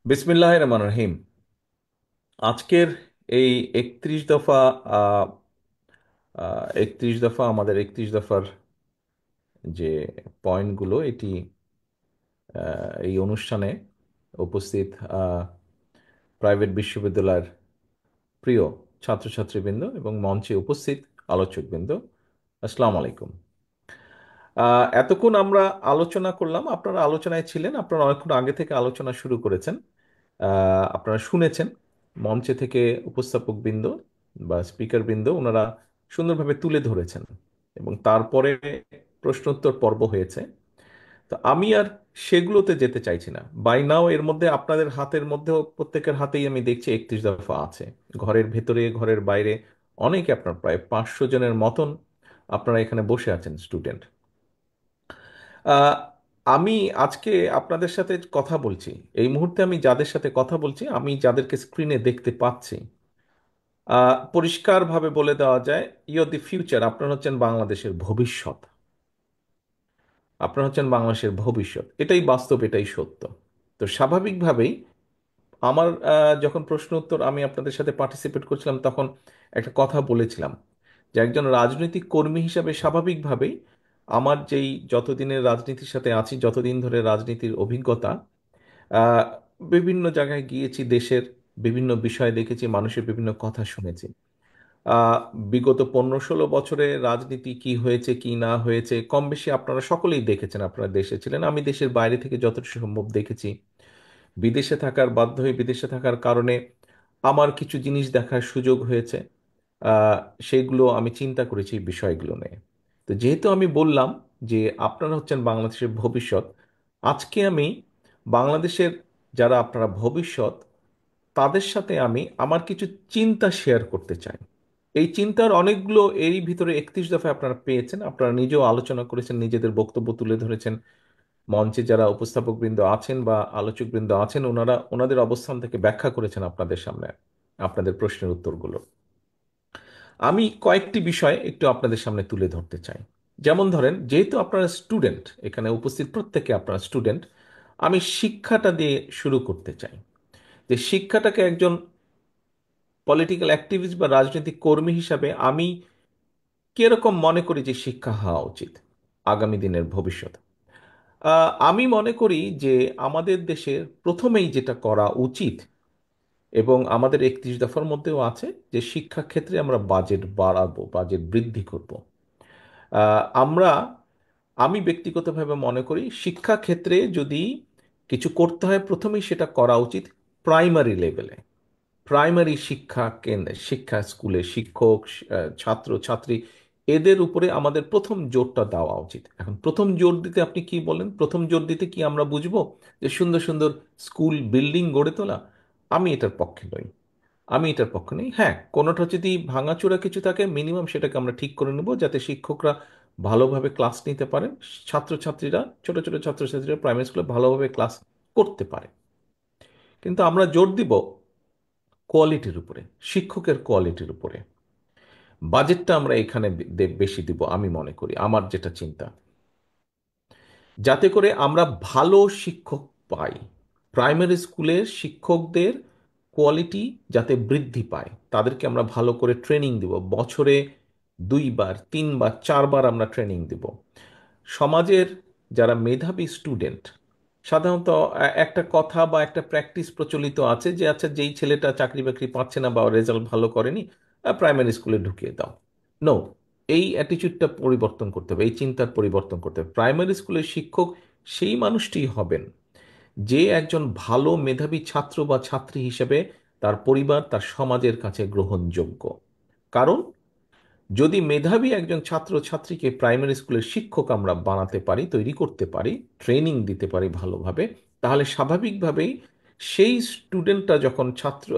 বিসমিল্লাহ রহমান রহিম। আজকের এই 31 দফা আহ, 31 দফা আমাদের 31 দফার যে পয়েন্টগুলো এটি এই অনুষ্ঠানে উপস্থিত প্রাইভেট বিশ্ববিদ্যালয়ের প্রিয় ছাত্রছাত্রীবৃন্দ এবং মঞ্চে উপস্থিত আলোচকবৃন্দ, আসসালামু আলাইকুম। এতক্ষণ আমরা আলোচনা করলাম, আপনারা আলোচনায় ছিলেন, আপনারা অনেকক্ষণ আগে থেকে আলোচনা শুরু করেছেন। আপনারা শুনেছেন মঞ্চে থেকে উপস্থাপক বৃন্দ বা স্পিকার বৃন্দ ওনারা সুন্দরভাবে তুলে ধরেছেন এবং তারপরে প্রশ্নোত্তর পর্ব হয়েছে। তো আমি আর সেগুলোতে যেতে চাইছি না। বাই নাও এর মধ্যে আপনাদের হাতের মধ্যেও প্রত্যেকের হাতেই আমি দেখছি 31 দফা আছে। ঘরের ভেতরে ঘরের বাইরে অনেকে, আপনার প্রায় 500 জনের মতন আপনারা এখানে বসে আছেন স্টুডেন্ট। আহ, আমি আজকে আপনাদের সাথে কথা বলছি, এই মুহূর্তে আমি যাদের সাথে কথা বলছি, আমি যাদেরকে স্ক্রিনে দেখতে পাচ্ছি, পরিষ্কারভাবে বলে দেওয়া যায়, ইউ আর দি ফিউচার। আপনারা হচ্ছেন বাংলাদেশের ভবিষ্যৎ। আপনারা হচ্ছেন বাংলাদেশের ভবিষ্যৎ, এটাই বাস্তব, এটাই সত্য। তো স্বাভাবিকভাবেই আমার যখন প্রশ্ন উত্তর আমি আপনাদের সাথে পার্টিসিপেট করছিলাম, তখন একটা কথা বলেছিলাম যে একজন রাজনৈতিক কর্মী হিসাবে স্বাভাবিকভাবেই আমার যেই যতদিনের রাজনীতির সাথে আছি, যতদিন ধরে রাজনীতির অভিজ্ঞতা, আহ, বিভিন্ন জায়গায় গিয়েছি, দেশের বিভিন্ন বিষয় দেখেছি, মানুষের বিভিন্ন কথা শুনেছি। আহ, বিগত 15-16 বছরে রাজনীতি কি হয়েছে কি না হয়েছে কম বেশি আপনারা সকলেই দেখেছেন। আপনারা দেশে ছিলেন, আমি দেশের বাইরে থেকে যতটা সম্ভব দেখেছি। বিদেশে থাকার বাধ্য হয়ে, বিদেশে থাকার কারণে আমার কিছু জিনিস দেখার সুযোগ হয়েছে। আহ, সেইগুলো আমি চিন্তা করেছি এই বিষয়গুলো নিয়ে। তো যেহেতু আমি বললাম যে আপনারা হচ্ছেন বাংলাদেশের ভবিষ্যৎ, আজকে আমি বাংলাদেশের যারা আপনারা ভবিষ্যৎ, তাদের সাথে আমি আমার কিছু চিন্তা শেয়ার করতে চাই। এই চিন্তার অনেকগুলো এরই ভিতরে 31 দফায় আপনারা পেয়েছেন, আপনারা নিজেও আলোচনা করেছেন, নিজেদের বক্তব্য তুলে ধরেছেন। মঞ্চে যারা উপস্থাপকবৃন্দ আছেন বা আলোচকবৃন্দ আছেন, ওনারা ওনাদের অবস্থান থেকে ব্যাখ্যা করেছেন আপনাদের সামনে আপনাদের প্রশ্নের উত্তরগুলো। আমি কয়েকটি বিষয় একটু আপনাদের সামনে তুলে ধরতে চাই। যেমন ধরেন, যেহেতু আপনারা স্টুডেন্ট, এখানে উপস্থিত প্রত্যেকে আপনারা স্টুডেন্ট, আমি শিক্ষাটা দিয়ে শুরু করতে চাই। যে শিক্ষাটাকে একজন পলিটিক্যাল অ্যাক্টিভিস্ট বা রাজনৈতিক কর্মী হিসাবে আমি কিরকম মনে করি যে শিক্ষা হওয়া উচিত আগামী দিনের ভবিষ্যৎ। আমি মনে করি যে আমাদের দেশের প্রথমেই যেটা করা উচিত, এবং আমাদের 31 দফার মধ্যেও আছে, যে শিক্ষা ক্ষেত্রে আমরা বাজেট বাড়াবো, বাজেট বৃদ্ধি করব। আমরা, আমি ব্যক্তিগতভাবে মনে করি শিক্ষা ক্ষেত্রে যদি কিছু করতে হয়, প্রথমেই সেটা করা উচিত প্রাইমারি লেভেলে। প্রাইমারি শিক্ষা কেন্দ্রে, শিক্ষা স্কুলে শিক্ষক, ছাত্র ছাত্রী, এদের উপরে আমাদের প্রথম জোরটা দেওয়া উচিত। এখন প্রথম জোর দিতে আপনি কি বলেন? প্রথম জোর দিতে কি আমরা বুঝবো যে সুন্দর সুন্দর স্কুল বিল্ডিং গড়ে তোলা? আমি এটার পক্ষে নই। আমি এটার পক্ষে নেই। হ্যাঁ, কোনোটা যদি ভাঙাচোরা কিছু থাকে, মিনিমাম সেটাকে আমরা ঠিক করে নেব, যাতে শিক্ষকরা ভালোভাবে ক্লাস নিতে পারেন, ছাত্রছাত্রীরা, ছোট ছোট ছাত্রছাত্রীরা প্রাইমারি স্কুলে ভালোভাবে ক্লাস করতে পারে। কিন্তু আমরা জোর দিব কোয়ালিটির উপরে, শিক্ষকের কোয়ালিটির উপরে। বাজেটটা আমরা এখানে বেশি দিব আমি মনে করি, আমার যেটা চিন্তা, যাতে করে আমরা ভালো শিক্ষক পাই। প্রাইমারি স্কুলের শিক্ষকদের কোয়ালিটি যাতে বৃদ্ধি পায়, তাদেরকে আমরা ভালো করে ট্রেনিং দিব, বছরে 2বার 3বার 4বার আমরা ট্রেনিং দিব। সমাজের যারা মেধাবী স্টুডেন্ট, সাধারণত একটা কথা বা একটা প্র্যাকটিস প্রচলিত আছে যে আচ্ছা, যেই ছেলেটা চাকরি বাকরি পাচ্ছে না বা রেজাল্ট ভালো করেনি, প্রাইমারি স্কুলে ঢুকিয়ে দাও। নো, এই অ্যাটিচিউডটা পরিবর্তন করতে হবে, এই চিন্তার পরিবর্তন করতে হবে। প্রাইমারি স্কুলের শিক্ষক সেই মানুষটি হবেন যে একজন ভালো মেধাবী ছাত্র বা ছাত্রী হিসেবে তার পরিবার, তার সমাজের কাছে গ্রহণযোগ্য। কারণ যদি মেধাবী একজন ছাত্র ছাত্রীকে প্রাইমারি স্কুলের শিক্ষক আমরা বানাতে পারি, তৈরি করতে পারি, ট্রেনিং দিতে পারি ভালোভাবে, তাহলে স্বাভাবিকভাবেই সেই স্টুডেন্টটা যখন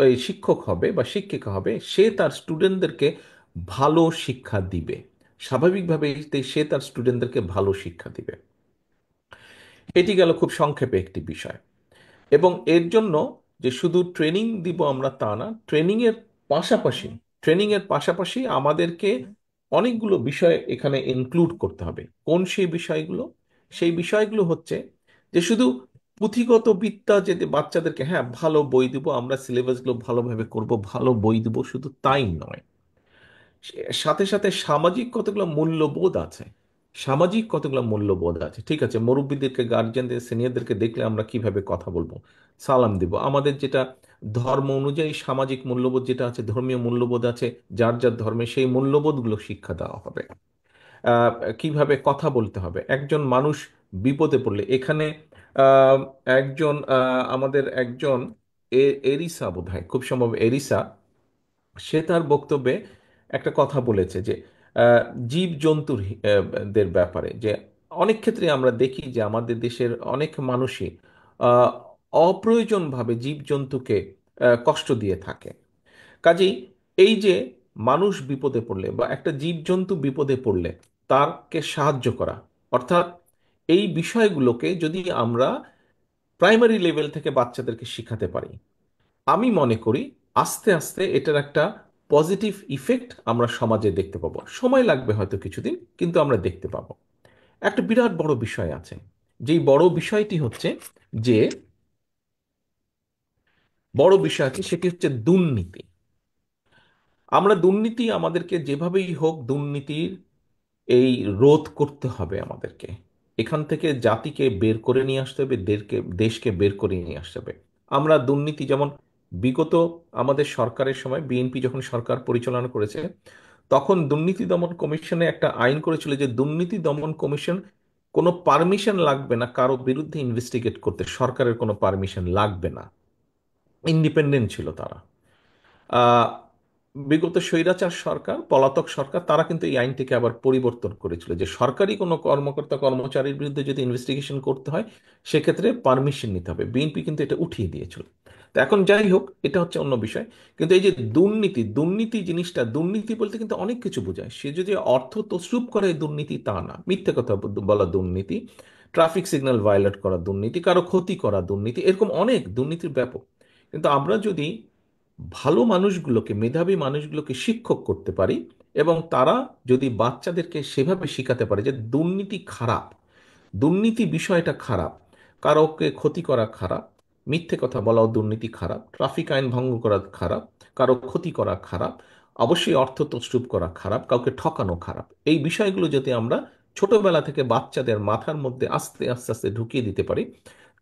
এই শিক্ষক হবে বা শিক্ষিকা হবে, সে তার স্টুডেন্টদেরকে ভালো শিক্ষা দিবে। স্বাভাবিকভাবেই সে তার স্টুডেন্টদেরকে ভালো শিক্ষা দিবে। এটি গেল খুব সংক্ষেপে একটি বিষয়। এবং এর জন্য যে শুধু ট্রেনিং দিব আমরা তা না, পাশাপাশি ট্রেনিং এর পাশাপাশি আমাদেরকে অনেকগুলো বিষয় এখানে ইনক্লুড করতে হবে। কোন সেই বিষয়গুলো? সেই বিষয়গুলো হচ্ছে যে শুধু পুঁথিগত বিদ্যা যদি বাচ্চাদেরকে, হ্যাঁ ভালো বই দিব আমরা, সিলেবাসগুলো ভালোভাবে করব, ভালো বই দিব, শুধু তাই নয়, সাথে সাথে সামাজিক কতগুলো মূল্যবোধ আছে। সামাজিক কতগুলো মূল্যবোধ আছে, ঠিক আছে, মুরব্বীদেরকে, গার্জিয়ানদের, সিনিয়রদেরকে দেখলে আমরা কিভাবে কথা বলবো, সালাম দিব, আমাদের যেটা ধর্ম অনুযায়ী সামাজিক মূল্যবোধ যেটা আছে, ধর্মীয় মূল্যবোধ আছে, যার যার ধর্মে সেই মূল্যবোধগুলো শিক্ষা দেওয়া হবে। আহ, কিভাবে কথা বলতে হবে একজন মানুষ বিপদে পড়লে, এখানে আহ, একজন আমাদের একজন এরিসা বোধহয়, খুব সম্ভব এরিসা, সে তার বক্তব্যে একটা কথা বলেছে যে জীব জন্তুর দের ব্যাপারে, যে অনেক ক্ষেত্রে আমরা দেখি যে আমাদের দেশের অনেক মানুষই আহ, অপ্রয়োজনভাবে জীবজন্তুকে কষ্ট দিয়ে থাকে। কাজেই এই যে মানুষ বিপদে পড়লে বা একটা জীবজন্তু বিপদে পড়লে তারকে সাহায্য করা, অর্থাৎ এই বিষয়গুলোকে যদি আমরা প্রাইমারি লেভেল থেকে বাচ্চাদেরকে শিখাতে পারি, আমি মনে করি আস্তে আস্তে এটার একটা পজিটিভ ইফেক্ট আমরা সমাজে দেখতে পাবো। সময় লাগবে হয়তো কিছুদিন, কিন্তু আমরা দেখতে পাবো। একটা বিরাট বড় বিষয় আছে, যেই বড় বিষয়টি হচ্ছে যে, বড় বিষয় আছে সেটি হচ্ছে দুর্নীতি। আমরা দুর্নীতি, আমাদেরকে যেভাবেই হোক দুর্নীতির এই রোধ করতে হবে আমাদেরকে। এখান থেকে জাতিকে বের করে নিয়ে আসতে হবে, দেশকে বের করে নিয়ে আসতে হবে। আমরা দুর্নীতি যেমন বিগত আমাদের সরকারের সময়, বিএনপি যখন সরকার পরিচালনা করেছে, তখন দুর্নীতি দমন কমিশনে একটা আইন করেছিল যে দুর্নীতি দমন কমিশন কোনো পারমিশন লাগবে না কারো বিরুদ্ধে ইনভেস্টিগেট করতে, সরকারের কোনো পারমিশন লাগবে না, ইন্ডিপেন্ডেন্ট ছিল তারা। আহ, বিগত স্বৈরাচার সরকার, পলাতক সরকার, তারা কিন্তু এই আইনটিকে আবার পরিবর্তন করেছিল যে সরকারি কোনো কর্মকর্তা কর্মচারীর বিরুদ্ধে যদি ইনভেস্টিগেশন করতে হয় সেক্ষেত্রে পারমিশন নিতে হবে। বিএনপি কিন্তু এটা উঠিয়ে দিয়েছিল। তো এখন যাই হোক, এটা হচ্ছে অন্য বিষয়। কিন্তু এই যে দুর্নীতি, দুর্নীতি জিনিসটা, দুর্নীতি বলতে কিন্তু অনেক কিছু বোঝায়। সে যদি অর্থ তছরূপ করে দুর্নীতি তা না, মিথ্যে কথা বলা দুর্নীতি, ট্রাফিক সিগন্যাল ভায়োলেট করা দুর্নীতি, কারো ক্ষতি করা দুর্নীতি, এরকম অনেক দুর্নীতির ব্যাপক। কিন্তু আমরা যদি ভালো মানুষগুলোকে, মেধাবী মানুষগুলোকে শিক্ষক করতে পারি, এবং তারা যদি বাচ্চাদেরকে সেভাবে শেখাতে পারে যে দুর্নীতি খারাপ, দুর্নীতি বিষয়টা খারাপ, কারোকে ক্ষতি করা খারাপ, মিথ্যে কথা বলাও দুর্নীতি খারাপ, ট্রাফিক আইন ভঙ্গ করা খারাপ, কারো ক্ষতি করা খারাপ, অবশ্যই অর্থ তছরূপ করা খারাপ, কাউকে ঠকানো খারাপ, এই বিষয়গুলো যদি আমরা ছোটবেলা থেকে বাচ্চাদের মাথার মধ্যে আস্তে আস্তে আস্তে ঢুকিয়ে দিতে পারি,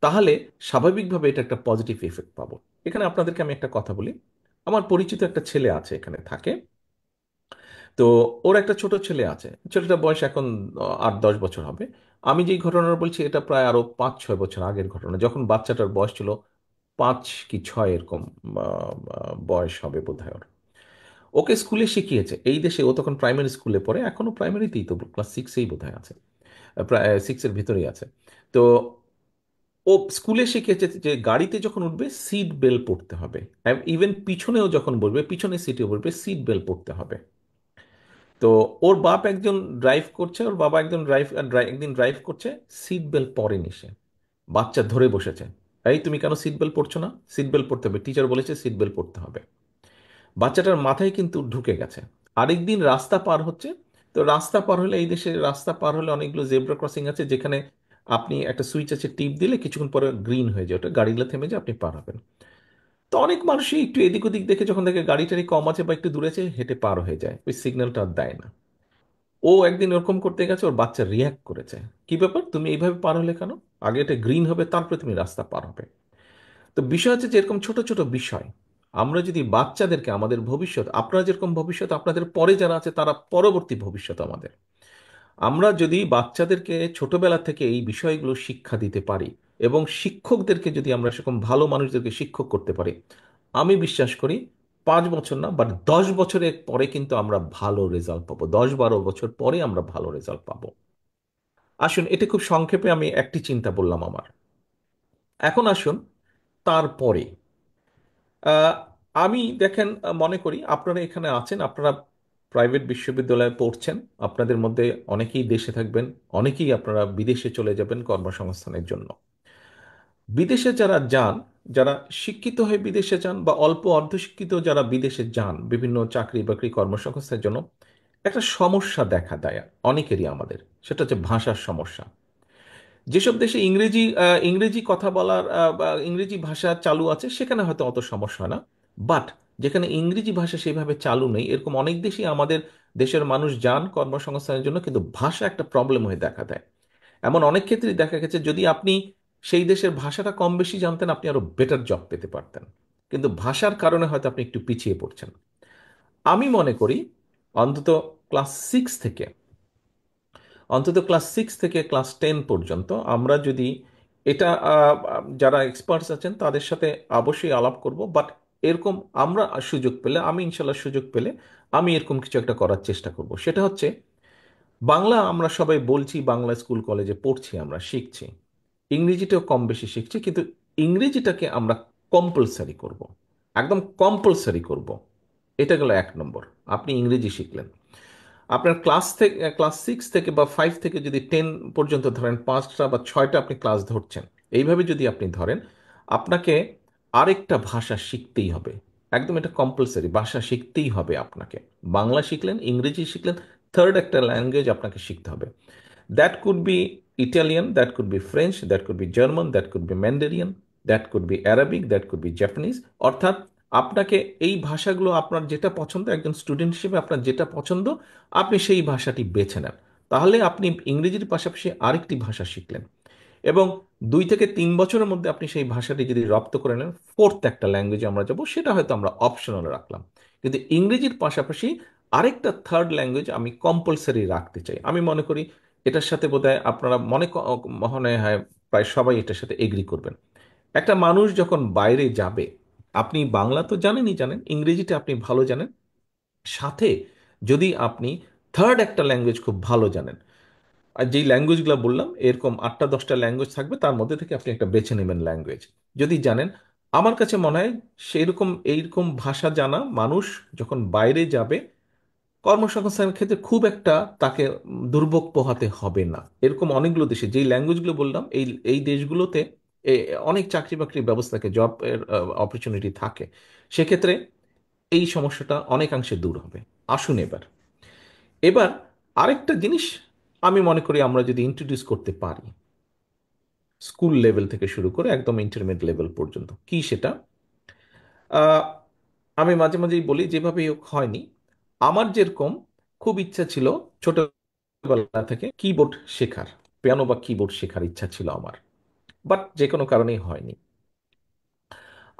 তাহলে স্বাভাবিকভাবে এটা একটা পজিটিভ এফেক্ট পাবো। এখানে আপনাদেরকে আমি একটা কথা বলি। আমার পরিচিত একটা ছেলে আছে, এখানে থাকে। তো ওর একটা ছোট ছেলে আছে, ছেলেটার বয়স এখন 8-10 বছর হবে। আমি যেই ঘটনাটা বলছি এটা প্রায় আরো 5-6 বছর আগের ঘটনা, যখন বাচ্চাটার বয়স ছিল 5 কি 6 এরকম বয়স হবে বোধহয় ওর। ওকে স্কুলে শিখিয়েছে এই দেশে, ও তখন প্রাইমারি স্কুলে পড়ে, এখনো প্রাইমারিতেই, তো ক্লাস 6-এই বোধহয় আছে, প্রায় 6-এর ভিতরেই আছে। তো ও স্কুলে শিখেছে যে গাড়িতে যখন উঠবে সিট বেল্ট পরতে হবে, ইভেন পিছনেও যখন বসবে, পিছনে সিটে বসবে, সিট বেল্ট পরতে হবে। তো ওর বাপ একজন ড্রাইভ করছে, ওর বাবা একজন একদিন ড্রাইভ করছে, সিট বেল্ট পরেনি সে, বাচ্চা ধরে বসেছে, এই তুমি কেন সিট বেল্ট পরছো না, সিট বেল্ট পরতে হবে, টিচার বলেছে সিট বেল্ট পরতে হবে। বাচ্চাটার মাথায় কিন্তু ঢুকে গেছে। আরেকদিন রাস্তা পার হচ্ছে, তো রাস্তা পার হলে, এই দেশে রাস্তা পার হলে অনেকগুলো জেব্রা ক্রসিং আছে যেখানে আপনি একটা সুইচ আছে, টিপ দিলে কিছুক্ষণ পরে গ্রিন হয়ে যায়, ওটা গাড়িগুলো থেমে যায়, আপনি পার হবেন। তো অনেক মানুষই একটু এদিক ওদিক দেখে, যখন দেখে গাড়ি টাড়ি কম আছে বা একটু দূরে আছে, হেঁটে পার হয়ে যায়, ওই সিগন্যালটা আর দেয় না। ও একদিন ওরকম করতে গেছে, ওর বাচ্চা রিয়াক্ট করেছে, কি ব্যাপার তুমি এইভাবে পার হলে কেন, আগে এটা গ্রিন হবে তারপরে তুমি রাস্তা পার হবে। তো বিষয় হচ্ছে যে এরকম ছোট ছোট বিষয় আমরা যদি বাচ্চাদেরকে, আমাদের ভবিষ্যৎ, আপনারা যেরকম ভবিষ্যৎ, আপনাদের পরে যারা আছে তারা পরবর্তী ভবিষ্যৎ আমাদের, আমরা যদি বাচ্চাদেরকে ছোটবেলা থেকে এই বিষয়গুলো শিক্ষা দিতে পারি, এবং শিক্ষকদেরকে যদি আমরা সেরকম ভালো মানুষদেরকে শিক্ষক করতে পারি, আমি বিশ্বাস করি 5 বছর না, বাট 10 বছরের পরে কিন্তু আমরা ভালো রেজাল্ট পাবো, 10-12 বছর পরে আমরা ভালো রেজাল্ট পাবো। আসুন, এটা খুব সংক্ষেপে আমি একটি চিন্তা বললাম আমার। এখন আসুন তারপরে, আহ, আমি দেখেন, মনে করি আপনারা এখানে আছেন, আপনারা প্রাইভেট বিশ্ববিদ্যালয়ে পড়ছেন, আপনাদের মধ্যে অনেকেই দেশে থাকবেন, অনেকেই আপনারা বিদেশে চলে যাবেন কর্মসংস্থানের জন্য। বিদেশে যারা যান, যারা শিক্ষিত হয়ে বিদেশে যান বা অল্প অর্ধশিক্ষিত যারা বিদেশে যান বিভিন্ন চাকরি বাকরি কর্মসংস্থানের জন্য, একটা সমস্যা দেখা দেয় অনেকেরই আমাদের, সেটা হচ্ছে ভাষার সমস্যা। যেসব দেশে ইংরেজি কথা বলার বা ইংরেজি ভাষা চালু আছে সেখানে হয়তো অত সমস্যা হয় না। বাট যেখানে ইংরেজি ভাষা সেভাবে চালু নেই, এরকম অনেক দেশই আমাদের দেশের মানুষ যান কর্মসংস্থানের জন্য, কিন্তু ভাষা একটা প্রবলেম হয়ে দেখা দেয়। এমন অনেক ক্ষেত্রেই দেখা গেছে যদি আপনি সেই দেশের ভাষাটা কম বেশি জানতেন, আপনি আরো বেটার জব পেতে পারতেন। কিন্তু ভাষার কারণে হয়তো আপনি একটু পিছিয়ে পড়ছেন। আমি মনে করি অন্তত ক্লাস সিক্স থেকে অন্তত ক্লাস সিক্স থেকে ক্লাস টেন পর্যন্ত আমরা যদি এটা যারা এক্সপার্টস আছেন তাদের সাথে অবশ্যই আলাপ করব, বাট এরকম আমরা সুযোগ পেলে, আমি ইনশাল্লাহ সুযোগ পেলে আমি এরকম কিছু একটা করার চেষ্টা করব। সেটা হচ্ছে বাংলা আমরা সবাই বলছি, বাংলা স্কুল কলেজে পড়ছি, আমরা শিখছি, ইংরেজিটাও কম বেশি শিখছি, কিন্তু ইংরেজিটাকে আমরা কম্পালসারি করব, একদম কম্পালসারি করব। এটা গেল এক নম্বর। আপনি ইংরেজি শিখলেন, আপনার ক্লাস সিক্স থেকে বা ফাইভ থেকে যদি টেন পর্যন্ত ধরেন, পাঁচটা বা ছয়টা আপনি ক্লাস ধরছেন, এইভাবে যদি আপনি ধরেন, আপনাকে আরেকটা ভাষা শিখতেই হবে। একদম এটা কম্পালসারি, ভাষা শিখতেই হবে আপনাকে। বাংলা শিখলেন, ইংরেজি শিখলেন, থার্ড একটা ল্যাঙ্গুয়েজ আপনাকে শিখতে হবে। That could be Italian, that could be French, that could be German, that could be Mandarin, that could be Arabic, that could be Japanese। অর্থাৎ আপনাকে এই ভাষাগুলো, আপনার যেটা পছন্দ, একজন স্টুডেন্ট হিসেবে আপনার যেটা পছন্দ, আপনি সেই ভাষাটি বেছে নেন। তাহলে আপনি ইংরেজির পাশাপাশি আরেকটি ভাষা শিখলেন, এবং 2 থেকে 3 বছরের মধ্যে আপনি সেই ভাষাটি যদি রপ্ত করে নেন, ফোর্থ একটা ল্যাঙ্গুয়েজে আমরা যাব, সেটা হয়তো আমরা অপশনাল রাখলাম। কিন্তু ইংরেজির পাশাপাশি আরেকটা থার্ড ল্যাঙ্গুয়েজ আমি কম্পালসারি রাখতে চাই। আমি মনে করি এটার সাথে বোধহয় আপনারা মনে হয় প্রায় সবাই এটার সাথে এগ্রি করবেন। একটা মানুষ যখন বাইরে যাবে, আপনি বাংলা তো জানেনই, জানেন ইংরেজিটা আপনি ভালো জানেন, সাথে যদি আপনি থার্ড একটা ল্যাঙ্গুয়েজ খুব ভালো জানেন, আর যেই ল্যাঙ্গুয়েজগুলো বললাম এরকম 8টা 10টা ল্যাঙ্গুয়েজ থাকবে, তার মধ্যে থেকে আপনি একটা বেছে নেবেন ল্যাঙ্গুয়েজ যদি জানেন। আমার কাছে মনে হয় সেইরকম এইরকম ভাষা জানা মানুষ যখন বাইরে যাবে, কর্মসংস্থানের ক্ষেত্রে খুব একটা তাকে দুর্ভোগ পোহাতে হবে না। এরকম অনেকগুলো দেশে যেই ল্যাঙ্গুয়েজগুলো বললাম, এই এই দেশগুলোতে এ, অনেক চাকরি বাকরির ব্যবস্থা থাকে, জব এর অপরচুনিটি থাকে। সেক্ষেত্রে এই সমস্যাটা অনেকাংশে দূর হবে। আসুন এবার, এবার আরেকটা জিনিস আমি মনে করি আমরা যদি ইন্ট্রোডিউস করতে পারি, স্কুল লেভেল থেকে শুরু করে একদম ইন্টারমিডিয়েট লেভেল পর্যন্ত, কি সেটা, আহ, আমি মাঝে মাঝেই বলি, যেভাবেই হোক হয়নি, আমার যেরকম খুব ইচ্ছা ছিল ছোটবেলা থেকে কিবোর্ড শেখার, পিয়ানো বা কিবোর্ড শেখার ইচ্ছা ছিল আমার, বাট যে কোনো কারণেই হয়নি।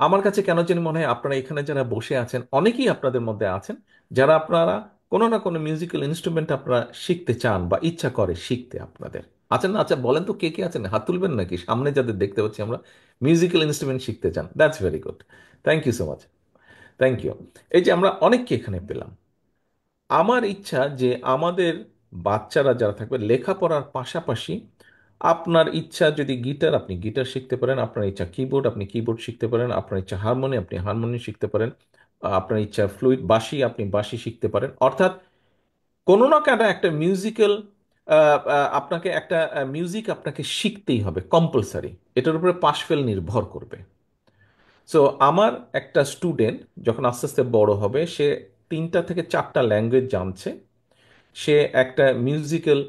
আমার কাছে কেন জানি মনে হয় আপনারা এখানে যারা বসে আছেন, অনেকেই আপনাদের মধ্যে আছেন যারা আপনারা কোনো না কোনো মিউজিক্যাল ইনস্ট্রুমেন্ট আপনারা শিখতে চান বা ইচ্ছা করে শিখতে আপনাদের। আছেন না? আচ্ছা বলেন তো কে কে আছেন, হাত তুলবেন নাকি, সামনে যাদের দেখতে পাচ্ছি আমরা মিউজিক্যাল ইনস্ট্রুমেন্ট শিখতে চান। That's very good. Thank you so much. Thank you. এই যে আমরা অনেককে এখানে পেলাম, আমার ইচ্ছা যে আমাদের বাচ্চারা যারা থাকবে লেখাপড়ার পাশাপাশি, আপনার ইচ্ছা যদি গিটার, আপনি গিটার শিখতে পারেন, আপনার ইচ্ছা কিবোর্ড, আপনি কিবোর্ড শিখতে পারেন, আপনার ইচ্ছা হারমোনি, আপনি হারমোনি শিখতে পারেন, আপনার ইচ্ছা ফ্লুইড বাঁশি, আপনি বাঁশি শিখতে পারেন। অর্থাৎ কোনো না কেন একটা মিউজিক্যাল, আপনাকে একটা মিউজিক আপনাকে শিখতেই হবে কম্পালসারি। এটার উপরে পাশ ফেল নির্ভর করবে। সো আমার একটা স্টুডেন্ট যখন আস্তে আস্তে বড় হবে, সে 3টা থেকে 4টা ল্যাঙ্গুয়েজ জানছে, সে একটা মিউজিক্যাল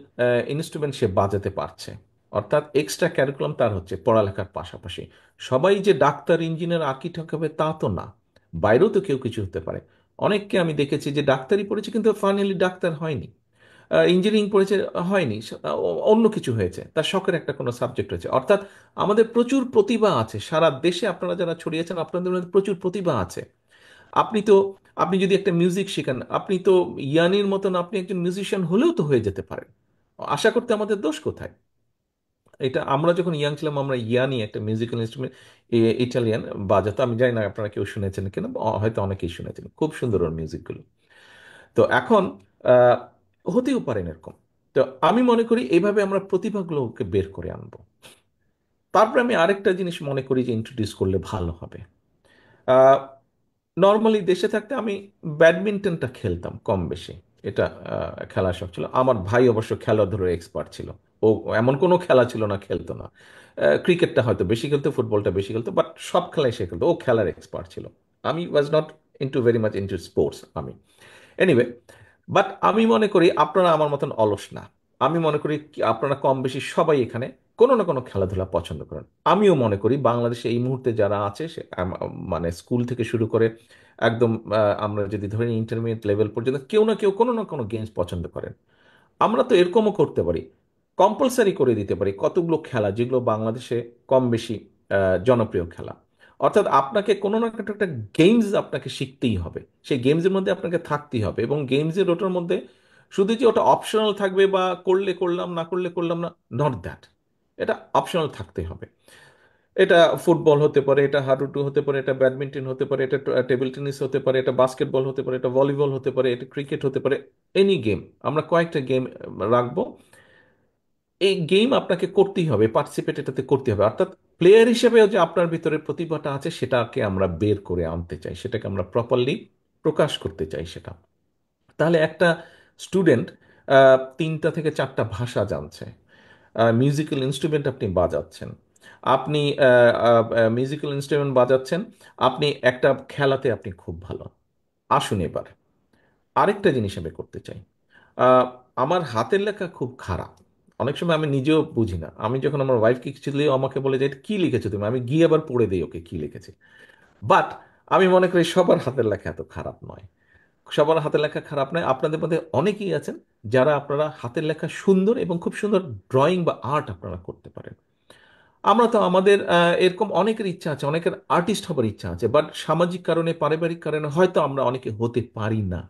ইনস্ট্রুমেন্ট সে বাজাতে পারছে, অর্থাৎ এক্সট্রা ক্যারিকুলাম তার হচ্ছে পড়ালেখার পাশাপাশি। সবাই যে ডাক্তার, ইঞ্জিনিয়ার, আর্কিটেক্ট হবে তা তো না, বাইরেও তো কেউ কিছু হতে পারে। অনেককে আমি দেখেছি যে ডাক্তারি পড়েছে কিন্তু ফাইনালি ডাক্তার হয়নি, ইঞ্জিনিয়ারিং পড়েছে হয়নি, অন্য কিছু হয়েছে, তার শখের একটা কোনো সাবজেক্ট হয়েছে। অর্থাৎ আমাদের প্রচুর প্রতিভা আছে সারা দেশে, আপনারা যারা ছড়িয়েছেন আপনাদের মধ্যে প্রচুর প্রতিভা আছে। আপনি তো, আপনি যদি একটা মিউজিক শেখেন, আপনি তো ইয়ানির মতন আপনি একজন মিউজিশিয়ান হলেও তো হয়ে যেতে পারেন। আশা করতে আমাদের দোষ কোথায়? এটা আমরা যখন ইয়াং ছিলাম, আমরা ইয়ানি একটা মিউজিক্যাল ইনস্ট্রুমেন্ট, ইটালিয়ান বাজাতো, আমি জানি না আপনারা কেউ শুনেছেন কিনা, হয়তো অনেকেই শুনেছেন, খুব সুন্দর ওর মিউজিকগুলো। তো এখন আহ, হতেও পারেন এরকম। তো আমি মনে করি এইভাবে আমরা প্রতিভাগুলোকে বের করে আনবো। তারপরে আমি আরেকটা জিনিস মনে করি যে ইন্ট্রোডিউস করলে ভালো হবে। নর্মালি দেশে থাকতে আমি ব্যাডমিন্টনটা খেলতাম কম বেশি, এটা খেলার শখ ছিল। আমার ভাই অবশ্য খেলাধুলার এক্সপার্ট ছিল, ও এমন কোনো খেলা ছিল না খেলতো না। ক্রিকেটটা হয়তো বেশি খেলতো, ফুটবলটা বেশি খেলতো, বাট সব খেলাই সে খেলতো, ও খেলার এক্সপার্ট ছিল। আমি was not into very much into sports আমি। এনিওয়ে, আমি মনে করি আপনারা আমার মতন অলস না। আমি মনে করি আপনারা কম বেশি সবাই এখানে কোনো না কোনো খেলাধুলা পছন্দ করেন। আমিও মনে করি বাংলাদেশে এই মুহূর্তে যারা আছে মানে স্কুল থেকে শুরু করে একদম আমরা যদি ধরি ইন্টারমিডিয়েট লেভেল পর্যন্ত কেউ না কেউ কোনো না কোনো গেমস পছন্দ করেন। আমরা তো এরকমও করতে পারি, কম্পালসারি করে দিতে পারি কতগুলো খেলা যেগুলো বাংলাদেশে কম বেশি জনপ্রিয় খেলা। অর্থাৎ আপনাকে কোনো না কোনো একটা গেমস আপনাকে শিখতেই হবে, সেই গেমসের মধ্যে আপনাকে থাকতেই হবে, এবং গেমসের ওটার মধ্যে শুধু যে ওটা অপশনাল থাকবে বা করলে করলাম না করলে করলাম না, নট দ্যাট, এটা অপশনাল থাকতে হবে। এটা ফুটবল হতে পারে, এটা হাডুডু হতে পারে, এটা ব্যাডমিন্টন হতে পারে, এটা টেবিল টেনিস হতে পারে, এটা বাস্কেটবল হতে পারে, এটা ভলিবল হতে পারে, এটা ক্রিকেট হতে পারে। এনি গেম, আমরা কয়েকটা গেম রাখবো। এই গেম আপনাকে করতেই হবে, পার্টিসিপেট এটাতে করতে হবে। অর্থাৎ প্লেয়ার হিসেবেও যে আপনার ভিতরে প্রতিভাটা আছে সেটাকে আমরা বের করে আনতে চাই, সেটাকে আমরা প্রপারলি প্রকাশ করতে চাই সেটা। তাহলে একটা স্টুডেন্ট 3টা থেকে 4টা ভাষা জানছে, মিউজিক্যাল ইনস্ট্রুমেন্ট আপনি বাজাচ্ছেন, আপনি মিউজিক্যাল ইনস্ট্রুমেন্ট বাজাচ্ছেন, আপনি একটা খেলাতে আপনি খুব ভালো। আসুন এবার আরেকটা জিনিস আমি করতে চাই। আহ, আমার হাতের লেখা খুব খারাপ, অনেক সময় আমি নিজেও বুঝি না। আমি যখন আমার ওয়াইফকে কিছু দিই ও আমাকে বলে যে "এটা কি লিখেছো তুমি", আমি গিয়ে আবার পড়ে দিই ওকে কি লিখেছে। বাট আমি মনে করি সবার হাতের লেখা এত খারাপ নয়, সবার হাতের লেখা খারাপ নয়। আপনাদের মধ্যে অনেকেই আছেন যারা আপনারা হাতের লেখা সুন্দর এবং খুব সুন্দর ড্রয়িং বা আর্ট আপনারা করতে পারেন। আমরা তো আমাদের এরকম অনেকের ইচ্ছা আছে, অনেকের আর্টিস্ট হবার ইচ্ছা আছে, বাট সামাজিক কারণে পারিবারিক কারণে হয়তো আমরা অনেকে হতে পারি না।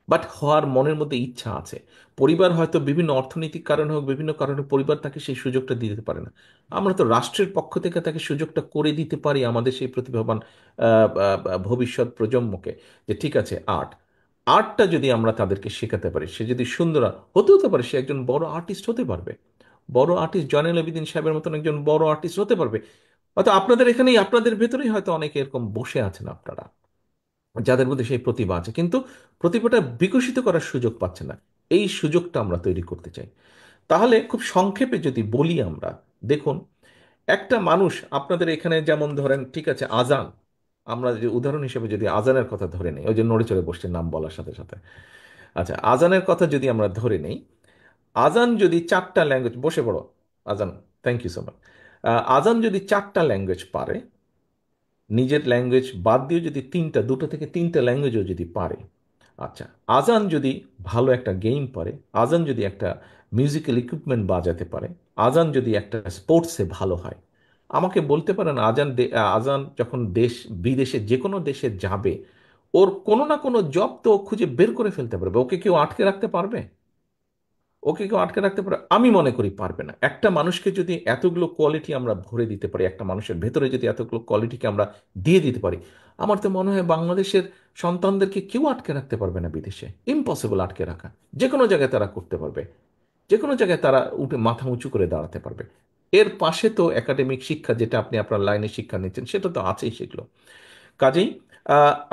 বাট হওয়ার মনের মধ্যে ইচ্ছা আছে। পরিবার হয়তো বিভিন্ন অর্থনৈতিক কারণে হোক, বিভিন্ন কারণে পরিবার তাকে সেই সুযোগটা দিতে পারে না। আমরা তো রাষ্ট্রের পক্ষ থেকে তাকে সুযোগটা করে দিতে পারি আমাদের সেই প্রতিভাবান ভবিষ্যৎ প্রজন্মকে, যে ঠিক আছে আর্টটা যদি আমরা তাদেরকে শেখাতে পারি, সে যদি সুন্দর হতেও তো পারে, সে একজন বড় আর্টিস্ট হতে পারবে। বড় আর্টিস্ট জয়নুল আবেদিন সাহেবের মতন একজন বড় আর্টিস্ট হতে পারবে। হয়তো আপনাদের এখানেই, আপনাদের ভেতরেই হয়তো অনেকে এরকম বসে আছেন আপনারা, যাদের মধ্যে সেই প্রতিভা আছে, কিন্তু প্রতিভাটা বিকশিত করার সুযোগ পাচ্ছে না। এই সুযোগটা আমরা তৈরি করতে চাই। তাহলে খুব সংক্ষেপে যদি বলি আমরা, দেখুন, একটা মানুষ আপনাদের এখানে যেমন ধরেন, ঠিক আছে, আজান, আমরা যে উদাহরণ হিসেবে যদি আজানের কথা ধরে নেই, ওই যে নড়ে চড়ে বসছে নাম বলার সাথে সাথে, আচ্ছা, আজানের কথা যদি আমরা ধরে নেই, আজান যদি 4টা ল্যাঙ্গুয়েজ, বসে পড়ো আজান, থ্যাংক ইউ সো মাচ, আজান যদি 4টা ল্যাঙ্গুয়েজ পারে, নিজের ল্যাঙ্গুয়েজ বাদ দিয়ে যদি 2টা থেকে 3টা ল্যাঙ্গুয়েজও যদি পারে, আচ্ছা, আজান যদি ভালো একটা গেম পারে, আজান যদি একটা মিউজিক্যাল ইকুইপমেন্ট বাজাতে পারে, আজান যদি একটা স্পোর্টসে ভালো হয়, আমাকে বলতে পারেন আজান যখন বিদেশে যে কোনো দেশে যাবে, ওর কোনো না কোনো জব তো ও খুঁজে বের করে ফেলতে পারবে। ওকে কেউ আটকে রাখতে পারবে? ওকে কেউ আটকে রাখতে পারে? আমি মনে করি পারবে না। একটা মানুষকে যদি এতগুলো কোয়ালিটি আমরা ভরে দিতে পারি, একটা মানুষের ভেতরে যদি এতগুলো কোয়ালিটিকে আমরা দিয়ে দিতে পারি, আমার তো মনে হয় বাংলাদেশের সন্তানদেরকে কেউ আটকে রাখতে পারবে না বিদেশে। ইম্পসিবল আটকে রাখা। যে কোনো জায়গায় তারা করতে পারবে, যে কোনো জায়গায় তারা উঠে মাথা উঁচু করে দাঁড়াতে পারবে। এর পাশে তো একাডেমিক শিক্ষা, যেটা আপনি আপনার লাইনে শিক্ষা নিচ্ছেন, সেটা তো আছেই সেগুলো। কাজেই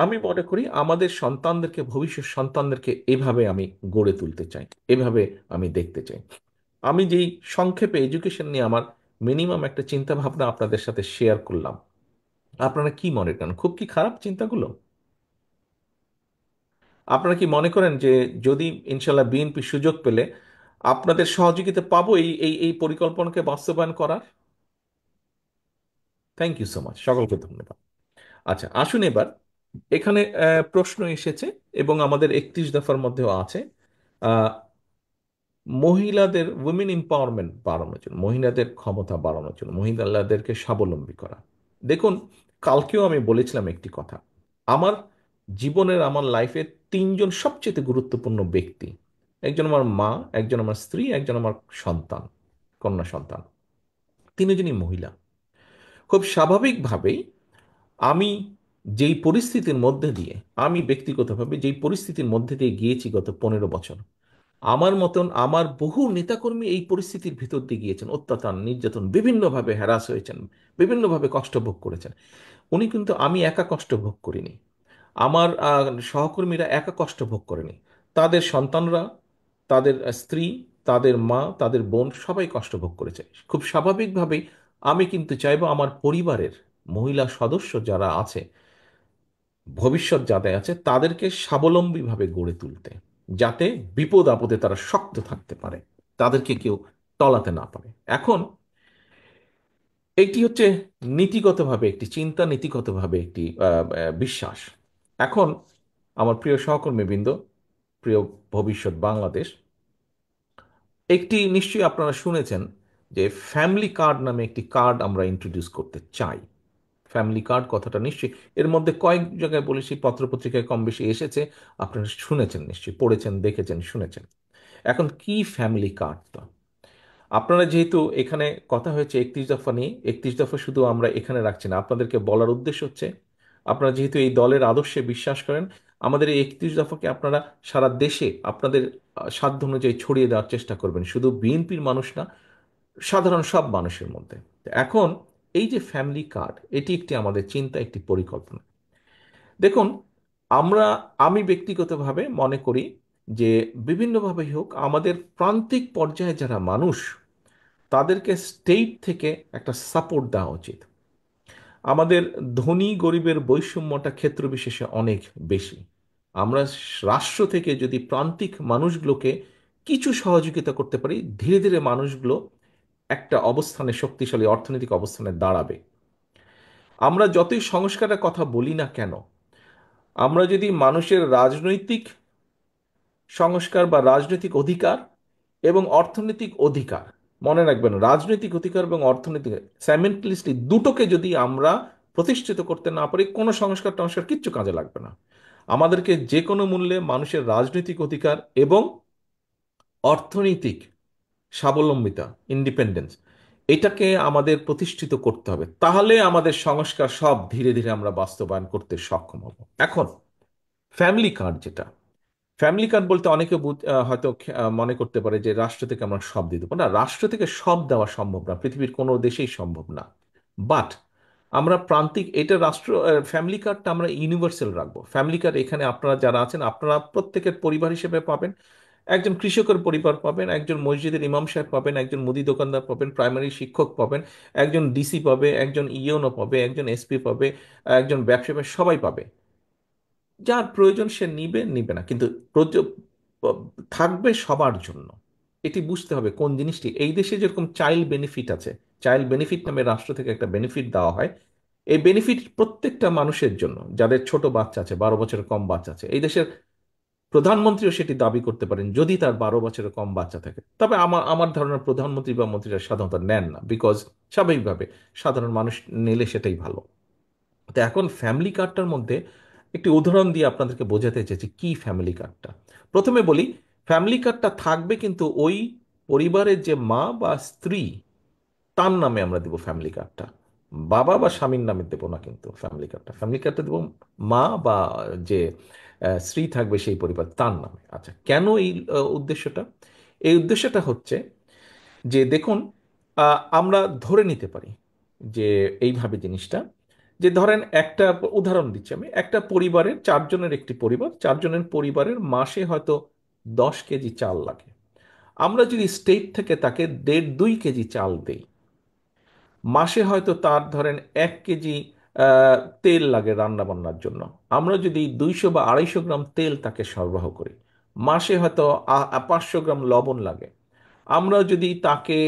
আমি মনে করি আমাদের সন্তানদেরকে, ভবিষ্যৎ সন্তানদেরকে এভাবে আমি গড়ে তুলতে চাই, এভাবে আমি দেখতে চাই। আমি যেই সংক্ষেপে এডুকেশন নিয়ে আমার মিনিমাম একটা চিন্তা ভাবনা আপনাদের সাথে শেয়ার করলাম, আপনারা কি মনে করেন? খুব কি খারাপ চিন্তাগুলো? আপনারা কি মনে করেন যে যদি ইনশাল্লাহ বিএনপি সুযোগ পেলে আপনাদের সহযোগিতা পাবো এই এই এই পরিকল্পনাকে বাস্তবায়ন করার? থ্যাংক ইউ সো মাচ, সকলকে ধন্যবাদ। আচ্ছা, আসুন এবার এখানে প্রশ্ন এসেছে এবং আমাদের 31 দফার মধ্যেও আছে, আহ, মহিলাদের উইমেন এম্পাওয়ারমেন্ট বাড়ানোর জন্য, মহিলাদের ক্ষমতা বাড়ানোর জন্য, মহিলাদেরকে স্বাবলম্বী করা। দেখুন, কালকেও আমি বলেছিলাম একটি কথা, আমার জীবনের, আমার লাইফের 3জন সবচেয়ে গুরুত্বপূর্ণ ব্যক্তি, একজন আমার মা, একজন আমার স্ত্রী, একজন আমার সন্তান, কন্যা সন্তান, 3জনই মহিলা। খুব স্বাভাবিকভাবেই আমি যেই পরিস্থিতির মধ্যে দিয়ে, আমি ব্যক্তিগতভাবে যেই পরিস্থিতির মধ্যে দিয়ে গিয়েছি গত 15 বছর, আমার মতন আমার বহু নেতাকর্মী এই পরিস্থিতির ভিতর দিয়ে গিয়েছেন, অত্যাচার নির্যাতন, বিভিন্নভাবে হ্যারাস হয়েছেন, বিভিন্নভাবে কষ্ট ভোগ করেছেন। উনি কিন্তু, আমি একা কষ্ট ভোগ করিনি, আমার সহকর্মীরা একা কষ্ট ভোগ করেনি, তাদের সন্তানরা, তাদের স্ত্রী, তাদের মা, তাদের বোন, সবাই কষ্ট ভোগ করেছে। খুব স্বাভাবিকভাবেই আমি কিন্তু চাইবো আমার পরিবারের মহিলা সদস্য যারা আছে, ভবিষ্যৎ যাদের আছে, তাদেরকে স্বাবলম্বীভাবে গড়ে তুলতে, যাতে বিপদ আপদে তারা শক্ত থাকতে পারে, তাদেরকে কেউ টলাতে না পারে। এখন এইটি হচ্ছে নীতিগতভাবে একটি চিন্তা, নীতিগতভাবে একটি বিশ্বাস। এখন আমার প্রিয় সহকর্মীবৃন্দ, প্রিয় ভবিষ্যৎ বাংলাদেশ, একটি নিশ্চয়ই আপনারা শুনেছেন যে ফ্যামিলি কার্ড নামে একটি কার্ড আমরা ইন্ট্রোডিউস করতে চাই। ফ্যামিলি কার্ড কথাটা নিশ্চয়ই এর মধ্যে কয়েক জায়গায় বলেছি, পত্রপত্রিকায় কম বেশি এসেছে, আপনারা শুনেছেন, নিশ্চয়ই পড়েছেন, দেখেছেন, শুনেছেন। এখন কি ফ্যামিলি কার্ডটা? আপনারা যেহেতু এখানে কথা হয়েছে 31 দফা নিয়ে, 31 দফা শুধু আমরা এখানে রাখছি না, আপনাদেরকে বলার উদ্দেশ্য হচ্ছে আপনারা যেহেতু এই দলের আদর্শে বিশ্বাস করেন, আমাদের এই 31 দফাকে আপনারা সারা দেশে আপনাদের সাধ্য অনুযায়ী ছড়িয়ে দেওয়ার চেষ্টা করবেন, শুধু বিএনপির মানুষ না, সাধারণ সব মানুষের মধ্যে। তো এখন এই যে ফ্যামিলি কার্ড, এটি একটি আমাদের চিন্তা, একটি পরিকল্পনা। দেখুন, আমরা, আমি ব্যক্তিগতভাবে মনে করি যে বিভিন্নভাবেই হোক আমাদের প্রান্তিক পর্যায়ে যারা মানুষ, তাদেরকে স্টেট থেকে একটা সাপোর্ট দেওয়া উচিত। আমাদের ধনী গরিবের বৈষম্যটা ক্ষেত্র বিশেষে অনেক বেশি। আমরা রাষ্ট্র থেকে যদি প্রান্তিক মানুষগুলোকে কিছু সহযোগিতা করতে পারি, ধীরে ধীরে মানুষগুলো একটা অবস্থানে, শক্তিশালী অর্থনৈতিক অবস্থানে দাঁড়াবে। আমরা যতই সংস্কারের কথা বলি না কেন, আমরা যদি মানুষের রাজনৈতিক সংস্কার বা রাজনৈতিক অধিকার এবং অর্থনৈতিক অধিকার, মনে রাখবেন রাজনৈতিক অধিকার এবং অর্থনৈতিক, সাইমেন্টালিস্টলি দুটোকে যদি আমরা প্রতিষ্ঠিত করতে না পারি, কোনো সংস্কার টংস্কার কিচ্ছু কাজে লাগবে না। আমাদেরকে যে কোনো মূল্যে মানুষের রাজনৈতিক অধিকার এবং অর্থনৈতিক স্বাবলম্বিতা, ইন্ডিপেন্ডেন্স, এটাকে আমাদের প্রতিষ্ঠিত করতে হবে, তাহলে আমাদের সংস্কার সব ধীরে ধীরে আমরা বাস্তবায়ন করতে সক্ষম হব। এখন ফ্যামিলি কার্ড যেটা, ফ্যামিলি কার্ড বলতে অনেকে হয়তো মনে করতে পারে যে রাষ্ট্র থেকে আমরা সব দিয়ে দেবো। না, রাষ্ট্র থেকে সব দেওয়া সম্ভব না, পৃথিবীর কোনো দেশেই সম্ভব না। বাট আমরা প্রান্তিক, এটা রাষ্ট্র, ফ্যামিলি কার্ডটা আমরা ইউনিভার্সাল রাখবো। ফ্যামিলি কার্ড এখানে আপনারা যারা আছেন, আপনারা প্রত্যেকের পরিবার হিসেবে পাবেন। একজন কৃষকের পরিবার পাবেন, একজন মসজিদের ইমাম সাহেব পাবেন, একজন মুদি দোকানদার পাবেন, প্রাইমারি শিক্ষক পাবেন, একজন ডিসি পাবে, একজন ইওনো পাবে, একজন এসপি পাবে, একজন ব্যবসায়ী পাবে, সবাই পাবে। যার প্রয়োজন সে নিবে, নিবে না, কিন্তু থাকবে সবার জন্য। এটি বুঝতে হবে কোন জিনিসটি। এই দেশে যেরকম চাইল্ড বেনিফিট আছে, চাইল্ড বেনিফিট নামে রাষ্ট্র থেকে একটা বেনিফিট দেওয়া হয়, এই বেনিফিট প্রত্যেকটা মানুষের জন্য, যাদের ছোট বাচ্চা আছে, 12 বছরের কম বাচ্চা আছে। এই দেশের প্রধানমন্ত্রীও সেটি দাবি করতে পারেন যদি তার 12 বছরের কম বাচ্চা থাকে। তবে আমার আমার ধারণা প্রধানমন্ত্রী বা মন্ত্রীরা সাধারণত নেন না, বিকজ স্বাভাবিকভাবে সাধারণ মানুষ নিলে সেটাই ভালো। তো এখন ফ্যামিলি কার্ডটার মধ্যে একটি উদাহরণ দিয়ে আপনাদেরকে বোঝাতে চেয়েছি কি ফ্যামিলি কার্ডটা। প্রথমে বলি, ফ্যামিলি কার্ডটা থাকবে কিন্তু ওই পরিবারের যে মা বা স্ত্রী, তার নামে আমরা দেবো ফ্যামিলি কার্ডটা। বাবা বা স্বামীর নামে দেবো না কিন্তু ফ্যামিলি কার্ডটা দেবো মা বা যে স্ত্রী থাকবে সেই পরিবার, তার নামে। আচ্ছা, কেন এই উদ্দেশ্যটা? এই উদ্দেশ্যটা হচ্ছে যে দেখুন, আমরা ধরে নিতে পারি যে এইভাবে জিনিসটা, যে ধরেন একটা উদাহরণ দিচ্ছি আমি, একটা পরিবারের চারজনের, একটি পরিবার, চারজনের পরিবারের মাসে হয়তো 10 কেজি চাল লাগে। আমরা যদি স্টেট থেকে তাকে 1.5-2 কেজি চাল দেই, মাসে হয়তো তার ধরেন 1 কেজি তেল লাগে রান্না বান্নার জন্য, আমরা যদি 200 বা 250 গ্রাম তেল তাকে সরবরাহ করি, মাসে হয়তো 500 গ্রাম লবণ লাগে, আমরা যদি তাকে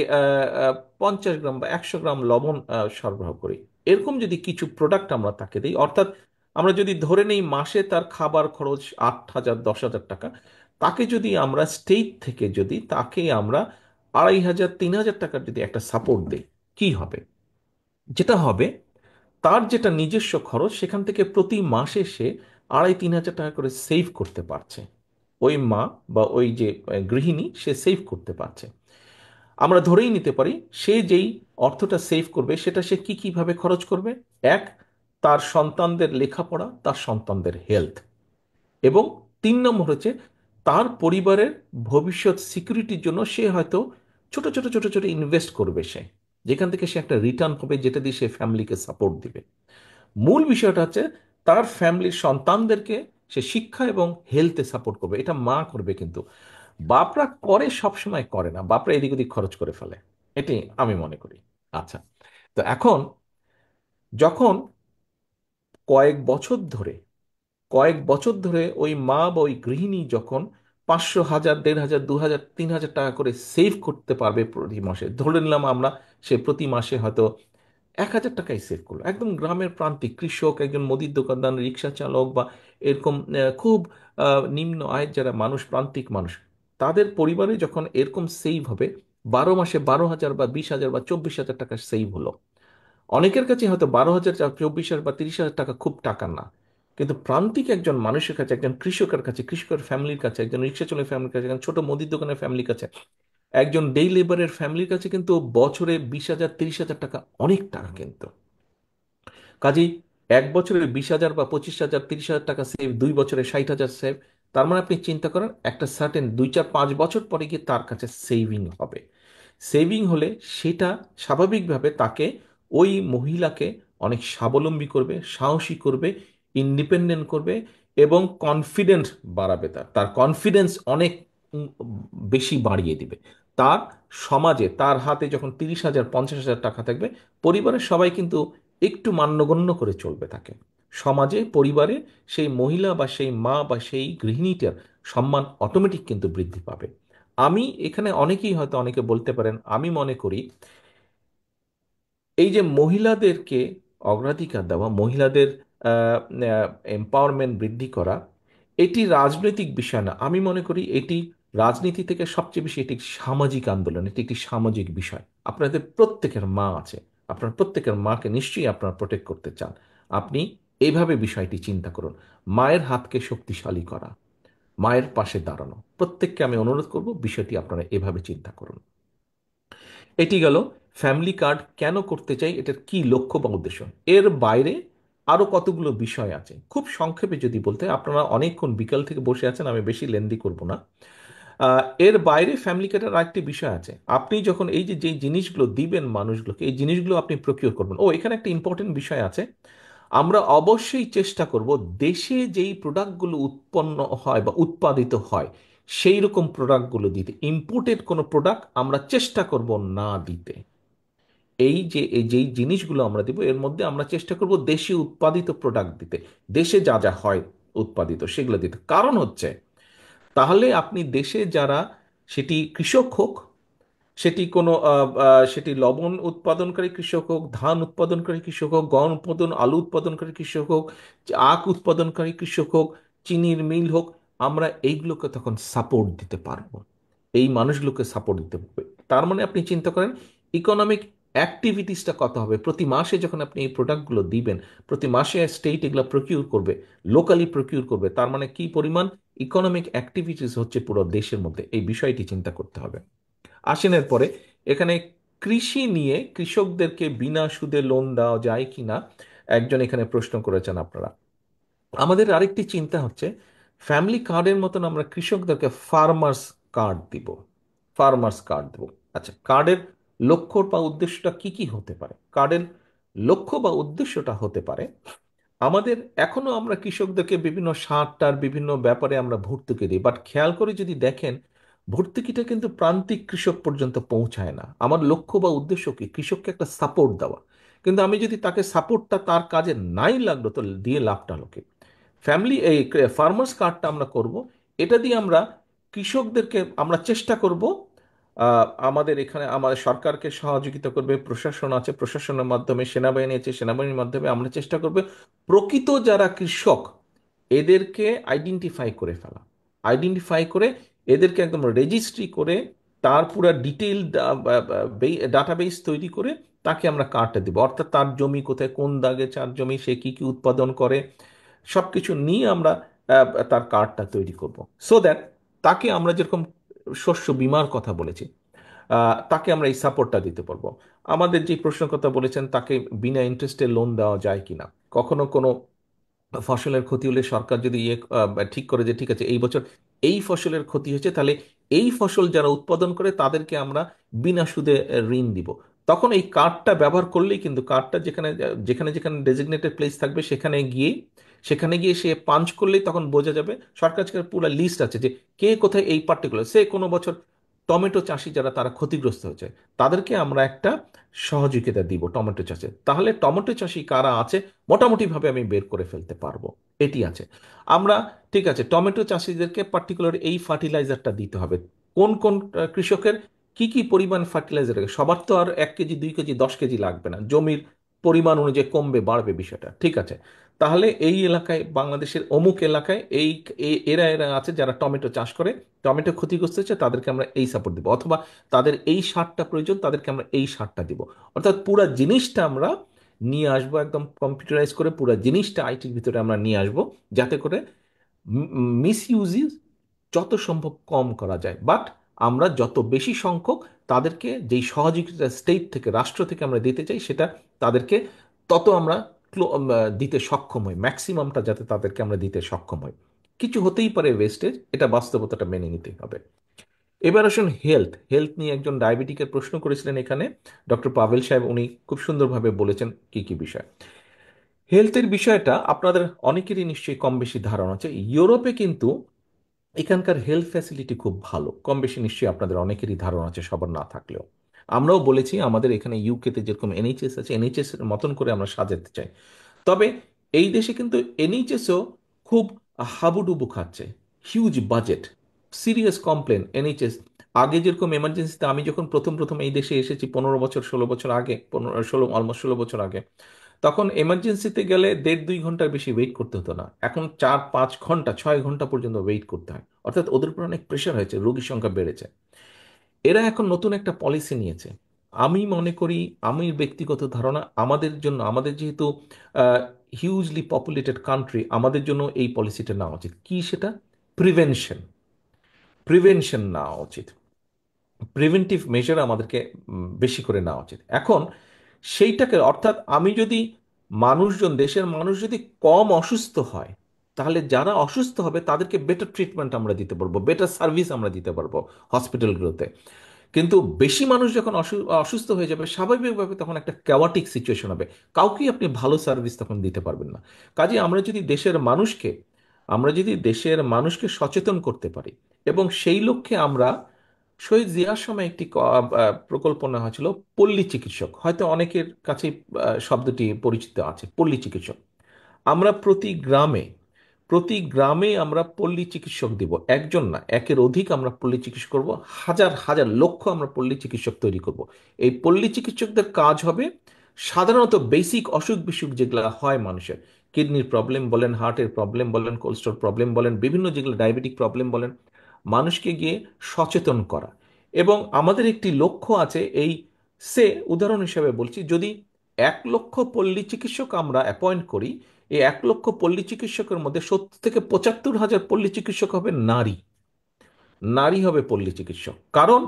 50 গ্রাম বা 100 গ্রাম লবণ সরবরাহ করি, এরকম যদি কিছু প্রোডাক্ট আমরা তাকে দিই, অর্থাৎ আমরা যদি ধরে নেই মাসে তার খাবার খরচ 8,000 10,000 টাকা, তাকে যদি আমরা স্টেট থেকে যদি তাকে আমরা 2,500 3,000 টাকার যদি একটা সাপোর্ট দিই, কি হবে? যেটা হবে, তার যেটা নিজস্ব খরচ সেখান থেকে প্রতি মাসে সে 2,500 3,000 টাকা করে সেভ করতে পারছে। ওই মা বা ওই যে গৃহিণী, সে সেভ করতে পারছে। আমরা ধরেই নিতে পারি সে যেই অর্থটা সেভ করবে সেটা সে কি কিভাবে খরচ করবে। এক, তার সন্তানদের লেখাপড়া, তার সন্তানদের হেলথ, এবং 3 নম্বর হচ্ছে তার পরিবারের ভবিষ্যৎ সিকিউরিটির জন্য সে হয়তো ছোট ছোট ছোট ছোট ইনভেস্ট করবে সে, যেখান থেকে সে একটা রিটার্ন পাবে, যেটা দিয়ে সে ফ্যামিলিকে সাপোর্ট দিবে। মূল বিষয়টা হচ্ছে তার ফ্যামিলির সন্তানদেরকে সে শিক্ষা এবং হেলথে সাপোর্ট করবে, এটা মা করবে, কিন্তু বাপরা করে, সব সময় করে না, বাপরা এদিক ওদিক খরচ করে ফেলে, এটি আমি মনে করি। আচ্ছা, তো এখন যখন কয়েক বছর ধরে, ওই মা বা ওই গৃহিণী যখন 500 1000 1,500 2,000 3,000 টাকা করে সেভ করতে পারবে প্রতি মাসে, ধরে নিলাম আমরা সে প্রতি মাসে হয়তো 1,000 টাকাই সেভ করলো। একদম গ্রামের প্রান্তিক কৃষক, একজন মুদির দোকানদার, রিক্সা চালক, বা এরকম খুব নিম্ন আয়ের যারা মানুষ, প্রান্তিক মানুষ, তাদের পরিবারে যখন এরকম সেভ হবে, 12 মাসে 12,000 বা 20,000 বা 24,000 টাকা সেভ হলো। অনেকের কাছে হয়তো 12,000, 24,000 বা 30,000 টাকা খুব টাকা না, কিন্তু প্রান্তিক একজন মানুষের কাছে, একজন কৃষকের কাছে, কৃষকের ফ্যামিলির কাছে, একজন রিক্সা চালকের ফ্যামিলির কাছে, একজন ছোট মুদির দোকানের ফ্যামিলির কাছে, একজন ডে লেবারের ফ্যামিলির কাছে কিন্তু বছরে 20,000, 30,000 টাকা অনেক টাকা কিন্তু। কাজেই 1 বছরে 20,000 বা 25,000, 30,000 টাকা সেভ, 2 বছরে 60,000 সেভ। তার মানে আপনি চিন্তা করেন একটা সার্টেন 2, 4, 5 বছর পরে গিয়ে তার কাছে সেভিং হবে। সেভিং হলে সেটা স্বাভাবিকভাবে তাকে, ওই মহিলাকে অনেক স্বাবলম্বী করবে, সাহসী করবে, ইন্ডিপেন্ডেন্ট করবে, এবং কনফিডেন্স বাড়াবে। তার তার কনফিডেন্স অনেক উম, বেশি বাড়িয়ে দিবে। তার সমাজে তার হাতে যখন 30,000, 50,000 টাকা থাকবে, পরিবারের সবাই কিন্তু একটু মান্যগণ্য করে চলবে তাকে। সমাজে, পরিবারে সেই মহিলা বা সেই মা বা সেই গৃহিণীটার সম্মান অটোমেটিক কিন্তু বৃদ্ধি পাবে। আমি এখানে, অনেকেই হয়তো অনেকে বলতে পারেন, আমি মনে করি এই যে মহিলাদেরকে অগ্রাধিকার দেওয়া, মহিলাদের এম্পাওয়ারমেন্ট বৃদ্ধি করা, এটি রাজনৈতিক বিষয় না। আমি মনে করি এটি রাজনীতি থেকে সবচেয়ে বেশি এটি সামাজিক আন্দোলন, এটি একটি সামাজিক বিষয়। আপনাদের প্রত্যেকের মা আছে, আপনার প্রত্যেকের মাকে নিশ্চয়ই আপনারা প্রোটেক্ট করতে চান। আপনি এইভাবে বিষয়টি চিন্তা করুন। মায়ের হাতকে শক্তিশালী করা, মায়ের পাশে দাঁড়ানো, প্রত্যেককে আমি অনুরোধ করব বিষয়টি আপনারা এভাবে চিন্তা করুন। এটি গেল ফ্যামিলি কার্ড কেন করতে চাই, এটার কি লক্ষ্য বা উদ্দেশ্য। এর বাইরে আরো কতগুলো বিষয় আছে, খুব সংক্ষেপে যদি বলতে হয়, আপনারা অনেকক্ষণ বিকাল থেকে বসে আছেন, আমি বেশি লেন্দি করব না। এর বাইরে ফ্যামিলি কার্ডের আরেকটি বিষয় আছে। আপনি যখন এই যে যে জিনিসগুলো দিবেন মানুষগুলোকে, এই জিনিসগুলো আপনি প্রকিউর করবেন। ও, এখানে একটা ইম্পর্টেন্ট বিষয় আছে। আমরা অবশ্যই চেষ্টা করব দেশে যেই প্রোডাক্টগুলো উৎপন্ন হয় বা উৎপাদিত হয় সেই রকম প্রোডাক্টগুলো দিতে। ইম্পোর্টেড কোনো প্রোডাক্ট আমরা চেষ্টা করব না দিতে। যেই জিনিসগুলো আমরা দিব এর মধ্যে আমরা চেষ্টা করব দেশে উৎপাদিত প্রোডাক্ট দিতে, দেশে যা যা হয় উৎপাদিত সেগুলো দিতে। কারণ হচ্ছে, তাহলে আপনি দেশে যারা, সেটি কৃষক হোক, সেটি কোনো সেটি লবণ উৎপাদনকারী কৃষক হোক, ধান উৎপাদনকারী কৃষক হোক, গম উৎপাদন, আলু উৎপাদনকারী কৃষক হোক, আখ উৎপাদনকারী কৃষক হোক, চিনির মিল হোক, আমরা এইগুলোকে তখন সাপোর্ট দিতে পারবো, এই মানুষগুলোকে সাপোর্ট দিতে পারবে। তার মানে আপনি চিন্তা করেন ইকোনমিক অ্যাক্টিভিটিসটা কত হবে। প্রতি মাসে যখন আপনি এই প্রোডাক্টগুলো দিবেন, প্রতি মাসে স্টেট এগুলো প্রকিউর করবে, লোকালি প্রকিউর করবে, তার মানে কি পরিমাণ ইকোনমিক অ্যাক্টিভিটিস হচ্ছে পুরো দেশের মধ্যে, এই বিষয়টি চিন্তা করতে হবে। আসেন এরপরে, এখানে কৃষি নিয়ে কৃষকদেরকে বিনা সুদে লোন দেওয়া যায় কিনা একজন এখানে প্রশ্ন করেছেন আপনারা। আমাদের আরেকটি চিন্তা হচ্ছে, ফ্যামিলি কার্ডের মতন আমরা কৃষকদেরকে ফার্মার্স কার্ড দিব। ফার্মার্স কার্ড দেব। আচ্ছা, কার্ডের লক্ষ্য বা উদ্দেশ্যটা কি কি হতে পারে? কার্ডের লক্ষ্য বা উদ্দেশ্যটা হতে পারে, আমাদের এখনো আমরা কৃষকদেরকে বিভিন্ন সারটার বিভিন্ন ব্যাপারে আমরা ভর্তুকি দিই, বাট খেয়াল করে যদি দেখেন ভর্তুকিটা কিন্তু প্রান্তিক কৃষক পর্যন্ত পৌঁছায় না। আমার লক্ষ্য বা উদ্দেশ্য কি? কৃষককে একটা সাপোর্ট দেওয়া। কিন্তু আমি যদি তাকে সাপোর্টটা তার কাজে নাই লাগলো, তো দিয়ে লাভটা লোকে। ফ্যামিলি এই ফার্মার্স কার্ডটা আমরা করব, এটা দিয়ে আমরা কৃষকদেরকে আমরা চেষ্টা করব, আমাদের এখানে আমাদের সরকারকে সহযোগিতা করবে, প্রশাসন আছে, প্রশাসনের মাধ্যমে, সেনাবাহিনী আছে, সেনাবাহিনীর মাধ্যমে আমরা চেষ্টা করব প্রকৃত যারা কৃষক এদেরকে আইডেন্টিফাই করে ফেলা। আইডেন্টিফাই করে এদেরকে একদম রেজিস্ট্রি করে, তার পুরো ডিটেইল ডাটাবেস তৈরি করে তাকে আমরা কার্ডটা দেবো। অর্থাৎ তার জমি কোথায়, কোন দাগে চার জমি, সে কি কি উৎপাদন করে, সবকিছু নিয়ে আমরা তার কার্ডটা তৈরি করব। সো দ্যাট তাকে আমরা যেরকম শস্য বীমার কথা বলেছি, তাকে আমরা এই সাপোর্টটা দিতে পারবো। আমাদের যে প্রশ্ন কথা বলেছেন, তাকে বিনা ইন্টারেস্টে লোন দেওয়া যায় কিনা। কখনো কোনো ফসলের ক্ষতি হলে সরকার যদি ঠিক করে যে ঠিক আছে এই বছর এই ফসলের ক্ষতি হয়েছে, তাহলে এই ফসল যারা উৎপাদন করে তাদেরকে আমরা বিনা সুদে ঋণ দিব, তখন এই কার্ডটা ব্যবহার করলেই কিন্তু, কার্ডটা যেখানে যেখানে যেখানে ডেজিগনেটেড প্লেস থাকবে সেখানে গিয়ে সে পাঞ্চ করলেই তখন বোঝা যাবে। সরকার কাছে পুরো লিস্ট আছে যে কে কোথায় এই পার্টিকুলার, সে কোনো বছর টমেটো চাষি যারা তারা ক্ষতিগ্রস্ত হয়েছে, তাদেরকে আমরা একটা সহযোগিতা দিব টমেটো চাষে। তাহলে টমেটো চাষি কারা আছে মোটামুটি ভাবে আমি বের করে ফেলতে পারবো। এটি আছে। আমরা, ঠিক আছে, টমেটো চাষিদেরকে পার্টিকুলার এই ফার্টিলাইজারটা দিতে হবে। কোন কোন কৃষকের কি কি পরিমাণ ফার্টিলাইজার লাগে, সবার তো আর 1 কেজি 2 কেজি 10 কেজি লাগবে না। জমির পরিমাণ অনুযায়ী কমবে বাড়বে বিষয়টা, ঠিক আছে। তাহলে এই এলাকায়, বাংলাদেশের অমুক এলাকায় এরা এরা আছে যারা টমেটো চাষ করে, টমেটো ক্ষতিগ্রস্ত হচ্ছে, তাদেরকে আমরা এই সাপোর্ট দিব, অথবা তাদের এই সারটা প্রয়োজন, তাদেরকে আমরা এই সারটা দিব। অর্থাৎ পুরো জিনিসটা আমরা নিয়ে আসবো, একদম কম্পিউটারাইজ করে পুরো জিনিসটা আইটির ভিতরে আমরা নিয়ে আসবো, যাতে করে মিস ইউজ যত সম্ভব কম করা যায়। বাট আমরা যত বেশি সংখ্যক তাদেরকে যেই সহযোগিতা স্টেট থেকে, রাষ্ট্র থেকে আমরা দিতে চাই, সেটা তাদেরকে তত আমরা দিতে সক্ষম হই, ম্যাক্সিমামটা যাতে তাদেরকে আমরা দিতে সক্ষম হই। কিছু হতেই পারে ওয়েস্টেজ, এটা বাস্তবতাটা মেনে নিতেই হবে। এবার আসুন হেলথ। হেলথ নিয়ে একজন ডায়াবেটিকের প্রশ্ন করেছিলেন এখানে, ডক্টর পাভেল সাহেব, উনি খুব সুন্দরভাবে বলেছেন কি কি বিষয়। হেলথের বিষয়টা আপনাদের অনেকেরই নিশ্চয়ই কম বেশি ধারণা আছে। ইউরোপে কিন্তু এখানকার হেলথ ফ্যাসিলিটি খুব ভালো, কম বেশি নিশ্চয়ই আপনাদের অনেকেরই ধারণা আছে, সবার না থাকলেও। আমরাও বলেছি আমাদের এখানে ইউকেতে যেরকম এনএইচএস আছে, এনএইচএস এর মতন করে আমরা সাজাতে চাই। তবে এই দেশে কিন্তু এনএইচএসও খুব হাবুডুবু খাচ্ছে, huge budget, serious complain NHS. আগে যেরকম এমার্জেন্সিতে, আমি যখন প্রথম প্রথম এই দেশে এসেছি 15 বছর 16 বছর আগে, 15 16 অলমোস্ট 16 বছর আগে, তখন এমার্জেন্সিতে গেলে 1.5 2 ঘন্টার বেশি ওয়েট করতে হতো না, এখন 4 5 ঘন্টা 6 ঘন্টা পর্যন্ত ওয়েট করতে হয়। অর্থাৎ ওদের উপর অনেক প্রেশার হয়েছে, রোগীর সংখ্যা বেড়েছে। এরা এখন নতুন একটা পলিসি নিয়েছে। আমি মনে করি, আমি ব্যক্তিগত ধারণা, আমাদের জন্য, আমাদের যেহেতু হিউজলি পপুলেটেড কান্ট্রি, আমাদের জন্য এই পলিসিটা নেওয়া উচিত। কি সেটা? প্রিভেনশন। প্রিভেনশন নেওয়া উচিত, প্রিভেন্টিভ মেজার আমাদেরকে বেশি করে নেওয়া উচিত এখন। সেইটাকে, অর্থাৎ আমি যদি, দেশের মানুষ যদি কম অসুস্থ হয়, তাহলে যারা অসুস্থ হবে তাদেরকে বেটার ট্রিটমেন্ট আমরা দিতে পারবো, বেটার সার্ভিস আমরা দিতে পারবো হসপিটালগুলোতে। কিন্তু বেশি মানুষ যখন অসুস্থ হয়ে যাবে, স্বাভাবিকভাবে তখন একটা ক্যাওয়াটিক সিচুয়েশন হবে, কাউকেই আপনি ভালো সার্ভিস তখন দিতে পারবেন না। কাজে আমরা যদি দেশের মানুষকে সচেতন করতে পারি, এবং সেই লক্ষ্যে আমরা, শহীদ জিয়ার সময় একটি প্রকল্প নেওয়া হয়েছিল, পল্লী চিকিৎসক, হয়তো অনেকের কাছে শব্দটি পরিচিত আছে, পল্লী চিকিৎসক। আমরা প্রতি গ্রামে আমরা পল্লী চিকিৎসক দিব, একজন না, একের অধিক আমরা পল্লী চিকিৎসক করব, হাজার হাজার লক্ষ আমরা পল্লী চিকিৎসক তৈরি করব। এই পল্লী চিকিৎসকদের কাজ হবে সাধারণত বেসিক অসুখ বিসুখ যেগুলো হয় মানুষের, কিডনির প্রবলেম বলেন, হার্টের প্রবলেম বলেন, কোলেস্ট্রল প্রবলেম বলেন, বিভিন্ন যেগুলো ডায়াবেটিক প্রবলেম বলেন, মানুষকে গিয়ে সচেতন করা। এবং আমাদের একটি লক্ষ্য আছে, এই সে উদাহরণ হিসেবে বলছি, যদি 1 লক্ষ পল্লী চিকিৎসক আমরা অ্যাপয়েন্ট করি, এই 1 লক্ষ পল্লী চিকিৎসকের মধ্যে 70 থেকে 75 হাজার পল্লী চিকিৎসক হবে নারী। নারী হবে পল্লী চিকিৎসক, কারণ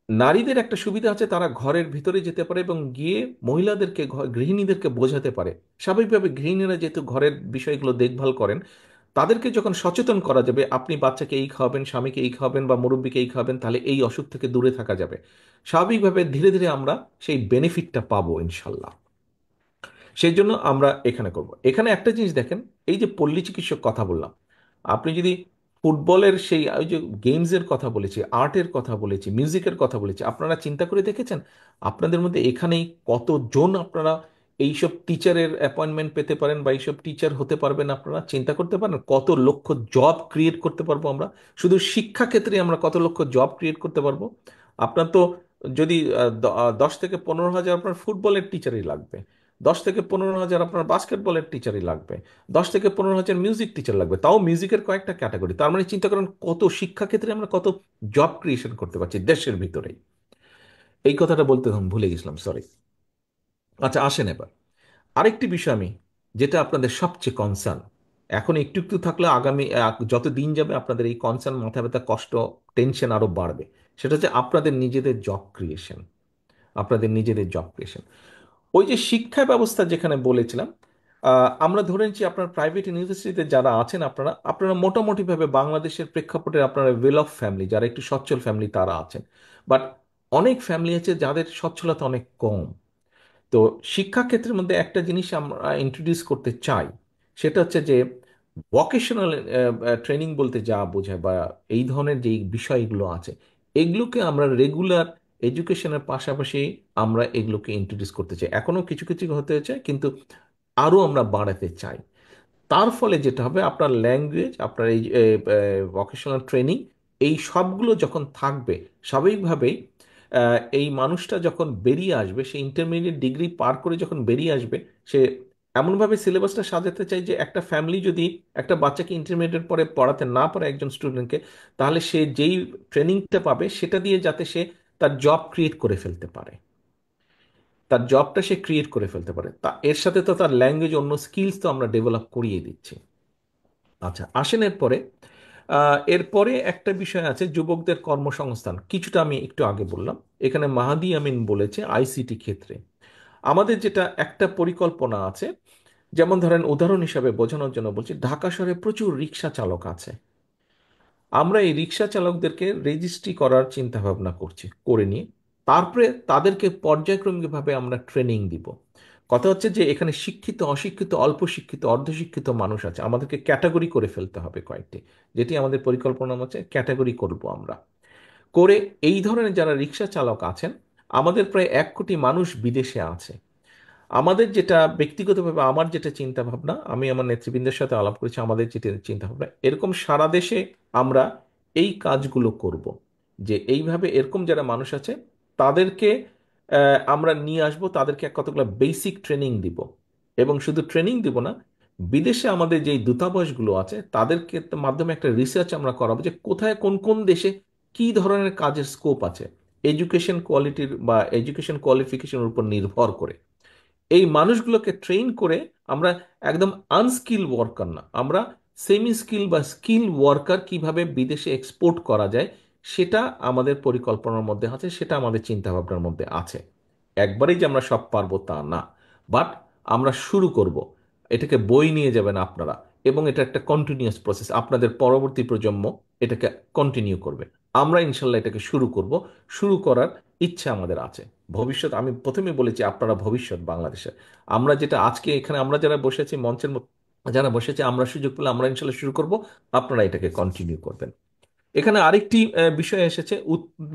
নারীদের একটা সুবিধা আছে, তারা ঘরের ভিতরে যেতে পারে এবং গিয়ে মহিলাদেরকে, গৃহিণীদেরকে বোঝাতে পারে। স্বাভাবিকভাবে গৃহিণীরা যেহেতু ঘরের বিষয়গুলো দেখভাল করেন, তাদেরকে যখন সচেতন করা যাবে, আপনি বাচ্চাকে এই খাওয়াবেন, স্বামীকে এই খাওয়াবেন, বা মুরব্বীকে এই খাওয়াবেন, তাহলে এই অসুখ থেকে দূরে থাকা যাবে। স্বাভাবিকভাবে ধীরে ধীরে আমরা সেই বেনিফিটটা পাবো ইনশাল্লাহ। সেই জন্য আমরা এখানে করব। এখানে একটা জিনিস দেখেন, এই যে পল্লী চিকিৎসক কথা বললাম, আপনি যদি ফুটবলের সেই ওই যে গেমসের কথা বলেছি, আর্টের কথা বলেছি, মিউজিকের কথা বলেছি, আপনারা চিন্তা করে দেখেছেন আপনাদের মধ্যে এখানেই কতজন আপনারা এইসব টিচারের অ্যাপয়েন্টমেন্ট পেতে পারেন, বা এইসব টিচার হতে পারবেন? আপনারা চিন্তা করতে পারেন কত লক্ষ জব ক্রিয়েট করতে পারবো আমরা। শুধু শিক্ষা ক্ষেত্রে আমরা কত লক্ষ জব ক্রিয়েট করতে পারবো। আপনার তো যদি 10 থেকে 15 হাজার আপনার ফুটবলের টিচারই লাগবে, 10 থেকে 15 হাজার আপনার বাস্কেটবলের টিচারই লাগবে, 10 থেকে 15 হাজার মিউজিক টিচার লাগবে, তাও মিউজিকের কয়েকটা ক্যাটাগরি। তার মানে চিন্তা করেন কত শিক্ষাক্ষেত্রে আমরা কত জব ক্রিয়েশন করতে পারছি দেশের ভিতরেই। এই কথাটা বলতে ভুলে গেছিলাম, সরি। আচ্ছা, আসেন এবার আরেকটি বিষয়, আমি যেটা আপনাদের সবচেয়ে কনসার্ন, এখন একটু একটু থাকলে আগামী যত দিন যাবে আপনাদের এই কনসার্ন, মাথা ব্যথা, কষ্ট, টেনশন আরো বাড়বে। সেটা হচ্ছে আপনাদের নিজেদের জব ক্রিয়েশন। আপনাদের নিজেদের জব ক্রিয়েশন, ওই যে শিক্ষা ব্যবস্থা যেখানে বলেছিলাম, আমরা ধরে নিচ্ছি আপনার প্রাইভেট ইউনিভার্সিটিতে যারা আছেন, আপনারা আপনারা মোটামুটিভাবে বাংলাদেশের প্রেক্ষাপটে আপনারা ওয়েল অফ ফ্যামিলি, যারা একটু সচ্ছল ফ্যামিলি তারা আছেন। বাট অনেক ফ্যামিলি আছে যাদের সচ্ছলতা অনেক কম। তো শিক্ষাক্ষেত্রের মধ্যে একটা জিনিস আমরা ইন্ট্রোডিউস করতে চাই, সেটা হচ্ছে যে ভোকেশনাল ট্রেনিং বলতে যা বোঝায়, বা এই ধরনের যে বিষয়গুলো আছে, এগুলোকে আমরা রেগুলার এডুকেশনের পাশাপাশি আমরা এগুলোকে ইন্ট্রোডিউস করতে চাই। এখনো কিছু কিছু হতে হচ্ছে, কিন্তু আরও আমরা বাড়াতে চাই। তার ফলে যেটা হবে, আপনার ল্যাঙ্গুয়েজ, আপনার এই ভোকেশনাল ট্রেনিং, এই সবগুলো যখন থাকবে, স্বাভাবিকভাবেই এই মানুষটা যখন বেরিয়ে আসবে, সে ইন্টারমিডিয়েট ডিগ্রি পার করে যখন বেরিয়ে আসবে, সে এমনভাবে সিলেবাসটা সাজাতে চাই যে একটা ফ্যামিলি যদি একটা বাচ্চাকে ইন্টারমিডিয়েট পরে পড়াতে না পারে একজন স্টুডেন্টকে, তাহলে সে যেই ট্রেনিংটা পাবে সেটা দিয়ে যাতে সে তার জব ক্রিয়েট করে ফেলতে পারে, তার জবটা সে ক্রিয়েট করে ফেলতে পারে। তা এর সাথে তো তার ল্যাঙ্গুয়েজ, অন্য স্কিলস তো আমরা ডেভেলপ করিয়ে দিচ্ছি। আচ্ছা, আসেন এরপরে। এরপরে একটা বিষয় আছে যুবকদের কর্মসংস্থান, কিছুটা আমি একটু আগে বললাম। এখানে মাহাদি আমিন বলেছে আইসিটি ক্ষেত্রে আমাদের যেটা একটা পরিকল্পনা আছে, যেমন ধরেন উদাহরণ হিসাবে বোঝানোর জন্য বলছি, ঢাকা শহরে প্রচুর রিক্সা চালক আছে। আমরা এই রিক্সা চালকদেরকে রেজিস্ট্রি করার চিন্তা ভাবনা করছি, করে নিয়ে তারপরে তাদেরকে পর্যায়ক্রমিকভাবে আমরা ট্রেনিং দিব। কথা হচ্ছে যে এখানে শিক্ষিত, অশিক্ষিত, অল্প শিক্ষিত, অর্ধশিক্ষিত মানুষ আছে, আমাদেরকে ক্যাটাগরি করে ফেলতে হবে কয়েকটি, যেটি আমাদের পরিকল্পনা আছে, ক্যাটাগরি করব আমরা। করে এই ধরনের যারা রিক্সা চালক আছেন, আমাদের প্রায় 1 কোটি মানুষ বিদেশে আছে। আমাদের যেটা ব্যক্তিগতভাবে আমার যেটা চিন্তা ভাবনা, আমি আমার নেতৃবৃন্দের সাথে আলাপ করেছি, আমাদের যেটা চিন্তা ভাবনা, এরকম সারা দেশে আমরা এই কাজগুলো করব, যে এইভাবে এরকম যারা মানুষ আছে তাদেরকে আমরা নিয়ে আসব, তাদেরকে কতগুলো বেসিক ট্রেনিং দিব। এবং শুধু ট্রেনিং দিব না, বিদেশে আমাদের যেই দূতাবাসগুলো আছে তাদেরকে মাধ্যমে একটা রিসার্চ আমরা করাবো যে কোথায় কোন কোন দেশে কি ধরনের কাজের স্কোপ আছে, এডুকেশন কোয়ালিটির বা এডুকেশন কোয়ালিফিকেশনের উপর নির্ভর করে। এই মানুষগুলোকে ট্রেন করে আমরা একদম আনস্কিল ওয়ার্কার না, আমরা সেমি স্কিল বা স্কিল ওয়ার্কার কিভাবে বিদেশে এক্সপোর্ট করা যায়, সেটা আমাদের পরিকল্পনার মধ্যে আছে, সেটা আমাদের চিন্তাভাবনার মধ্যে আছে। একবারেই যে আমরা সব পারবো তা না, বাট আমরা শুরু করব। এটাকে বই নিয়ে যাবেন আপনারা, এবং এটা একটা কন্টিনিউয়াস প্রসেস, আপনাদের পরবর্তী প্রজন্ম এটাকে কন্টিনিউ করবে। আমরা ইনশাল্লাহ এটাকে শুরু করব, শুরু করার ইচ্ছা আমাদের আছে। ভবিষ্যৎ, আমি প্রথমে বলেছি আপনারা ভবিষ্যৎ বাংলাদেশের। আমরা যেটা আজকে এখানে আমরা যারা বসেছি মঞ্চের যারা বসেছে, আমরা সুযোগ পেলে আমরা ইনশাল্লাহ শুরু করব, আপনারা এটাকে কন্টিনিউ করবেন। এখানে আরেকটি বিষয় এসেছে,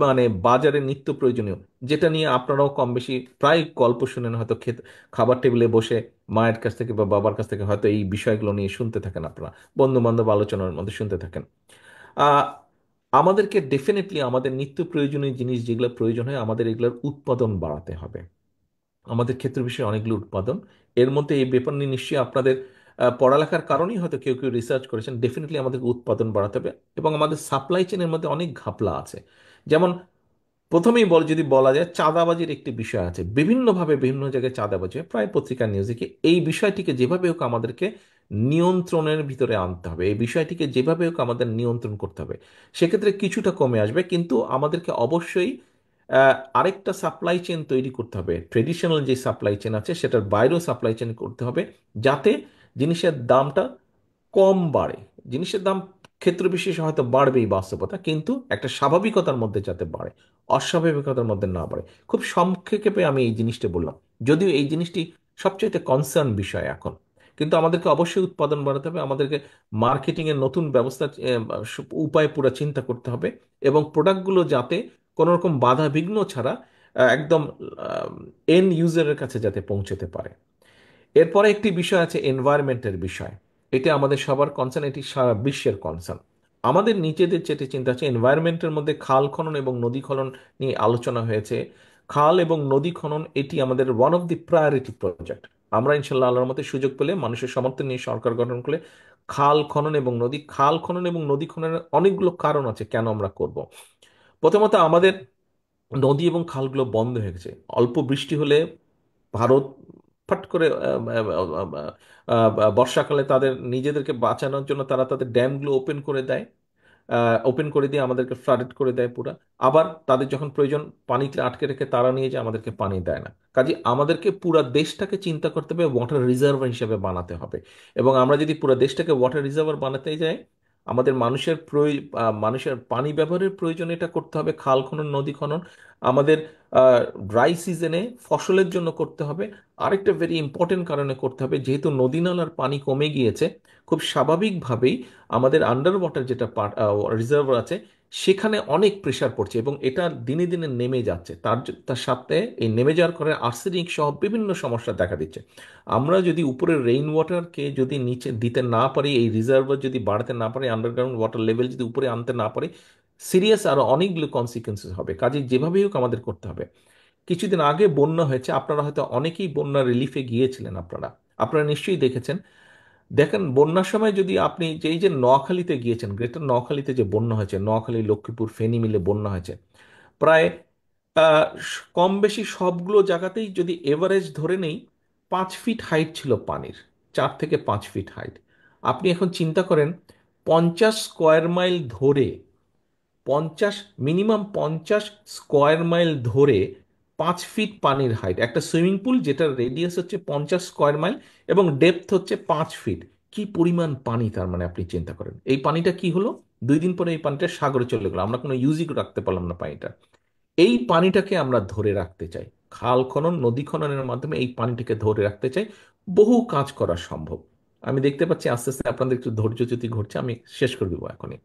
মানে বাজারে নিত্য প্রয়োজনীয়, যেটা নিয়ে আপনারাও কম বেশি প্রায় গল্প শুনেন হয়তো, খাবার টেবিলে বসে মায়ের কাছ থেকে বা বাবার কাছ থেকে হয়তো এই বিষয়গুলো নিয়ে শুনতে থাকেন আপনারা, বন্ধু বান্ধব আলোচনার মধ্যে শুনতে থাকেন। আহ, আমাদেরকে ডেফিনেটলি আমাদের নিত্য প্রয়োজনীয় জিনিস যেগুলো প্রয়োজন হয়, আমাদের এগুলোর উৎপাদন বাড়াতে হবে। আমাদের ক্ষেত্র বিষয়ে অনেকগুলো উৎপাদন, এর মধ্যে এই ব্যাপার নিয়ে নিশ্চয়ই আপনাদের পড়ালেখার কারণেই হয়তো কেউ কেউ রিসার্চ করেছেন, ডেফিনেটলি আমাদেরকে উৎপাদন বাড়াতে হবে। এবং আমাদের সাপ্লাই চেনের মধ্যে অনেক ঘাপলা আছে। যেমন প্রথমেই যদি বলা যায়, চাঁদাবাজির একটি বিষয় আছে, বিভিন্নভাবে বিভিন্ন জায়গায় চাঁদাবাজি হয়, প্রায় পত্রিকার নিউজে কি, এই বিষয়টিকে যেভাবে হোক আমাদেরকে নিয়ন্ত্রণের ভিতরে আনতে হবে, এই বিষয়টিকে যেভাবে হোক আমাদের নিয়ন্ত্রণ করতে হবে। সেক্ষেত্রে কিছুটা কমে আসবে, কিন্তু আমাদেরকে অবশ্যই আরেকটা সাপ্লাই চেন তৈরি করতে হবে, ট্রেডিশনাল যে সাপ্লাই চেন আছে সেটার বাইরেও সাপ্লাই চেন করতে হবে, যাতে জিনিসের দামটা কম বাড়ে। জিনিসের দাম ক্ষেত্র বিশেষে হয়তো বাড়বেই, বাস্তবতা, কিন্তু একটা স্বাভাবিকতার মধ্যে যাতে বাড়ে, অস্বাভাবিকতার মধ্যে না বাড়ে। খুব সংক্ষেপে আমি এই জিনিসটা বললাম, যদিও এই জিনিসটি সবচেয়ে কনসার্ন বিষয় এখন। কিন্তু আমাদেরকে অবশ্যই উৎপাদন বাড়াতে হবে, আমাদেরকে মার্কেটিংয়ের নতুন ব্যবস্থা, উপায় পুরো চিন্তা করতে হবে, এবং প্রোডাক্টগুলো যাতে কোনো রকম বাধা বিঘ্ন ছাড়া একদম এন্ড ইউজারের কাছে যাতে পৌঁছতে পারে। এরপরে একটি বিষয় আছে এনভায়রনমেন্টের বিষয়। এটা আমাদের সবার কনসার্ন, এটি সারা বিশ্বের কনসার্ন। আমাদের নিজেদের যেটি চিন্তা আছে, এনভায়রনমেন্টের মধ্যে খাল খনন এবং নদী খনন নিয়ে আলোচনা হয়েছে। খাল এবং নদী খনন এটি আমাদের one of the priority project. আমরা ইনশাল্লাহ আল্লাহর মতে সুযোগ পেলে, মানুষের সমর্থন নিয়ে সরকার গঠন করলে, খাল খনন এবং নদী খননের অনেকগুলো কারণ আছে কেন আমরা করব। প্রথমত, আমাদের নদী এবং খালগুলো বন্ধ হয়ে গেছে। অল্প বৃষ্টি হলে ভারত ফট করে বর্ষাকালে তাদের নিজেদেরকে বাঁচানোর জন্য তারা তাদের ড্যামগুলো ওপেন করে দেয়, ওপেন করে দিয়ে আমাদেরকে ফ্লাডেড করে দেয় পুরা। আবার তাদের যখন প্রয়োজন পানিতে আটকে রেখে তারা নিয়ে যায়, আমাদেরকে পানি দেয় না। কাজে আমাদেরকে পুরা দেশটাকে চিন্তা করতে হবে, ওয়াটার রিজার্ভার হিসেবে বানাতে হবে। এবং আমরা যদি পুরো দেশটাকে ওয়াটার রিজার্ভার বানাতে যাই, আমাদের মানুষের পানি ব্যবহারের প্রয়োজন এটা করতে হবে, খাল খনন, নদী খনন। আমাদের ড্রাই সিজনে ফসলের জন্য করতে হবে। আরেকটা ভেরি ইম্পর্টেন্ট কারণে করতে হবে, যেহেতু নদী নালার পানি কমে গিয়েছে, খুব স্বাভাবিকভাবেই আমাদের আন্ডার ওয়াটার যেটা রিজার্ভার আছে, সেখানে অনেক প্রেশার পড়ছে, এবং এটা দিনে দিনে নেমে যাচ্ছে। তার সাথে এই নেমে যাওয়ার কারণে আর্সেনিক সহ বিভিন্ন সমস্যা দেখা দিচ্ছে। আমরা যদি উপরের রেইন ওয়াটারকে যদি নিচে দিতে না পারি, এই রিজার্ভার যদি বাড়াতে না পারি, আন্ডারগ্রাউন্ড ওয়াটার লেভেল যদি উপরে আনতে না পারি, সিরিয়াস আরো অনেকগুলো কনসিকুয়েন্সেস হবে, কাজে যেভাবেই হোক আমাদের করতে হবে। কিছুদিন আগে বন্যা হয়েছে, আপনারা হয়তো অনেকেই বন্যা রিলিফে গিয়েছিলেন, আপনারা আপনারা নিশ্চয়ই দেখেছেন। দেখেন বন্যার সময় যদি আপনি যে এই যে নোয়াখালীতে গিয়েছেন, গ্রেটার নোয়াখালীতে যে বন্যা হয়েছে, নোয়াখালী লক্ষ্মীপুর ফেনী মিলে বন্যা হয়েছে, প্রায় কম বেশি সবগুলো জায়গাতেই যদি এভারেজ ধরে নেই 5 ফিট হাইট ছিল পানির, 4 থেকে 5 ফিট হাইট। আপনি এখন চিন্তা করেন 50 স্কোয়ার মাইল ধরে, 50, মিনিমাম 50 স্কোয়ার মাইল ধরে 5 ফিট পানির হাইট, একটা সুইমিং পুল যেটার রেডিয়াস হচ্ছে 50 স্কোয়ার মাইল এবং ডেপথ হচ্ছে 5 ফিট। কি পরিমাণ পানি, তার মানে আপনি চিন্তা করেন এই পানিটা কি হলো, 2 দিন পরে এই পানিটা সাগরে চলে গেলো, আমরা কোনো ইউজই রাখতে পারলাম না পানিটা। এই পানিটাকে আমরা ধরে রাখতে চাই, খাল খনন নদী খননের মাধ্যমে এই পানিটাকে ধরে রাখতে চাই। বহু কাজ করা সম্ভব। আমি দেখতে পাচ্ছি আস্তে আস্তে আপনাদের একটু ধৈর্যচ্যুতি ঘটছে, আমি শেষ করে দেবো এখনই।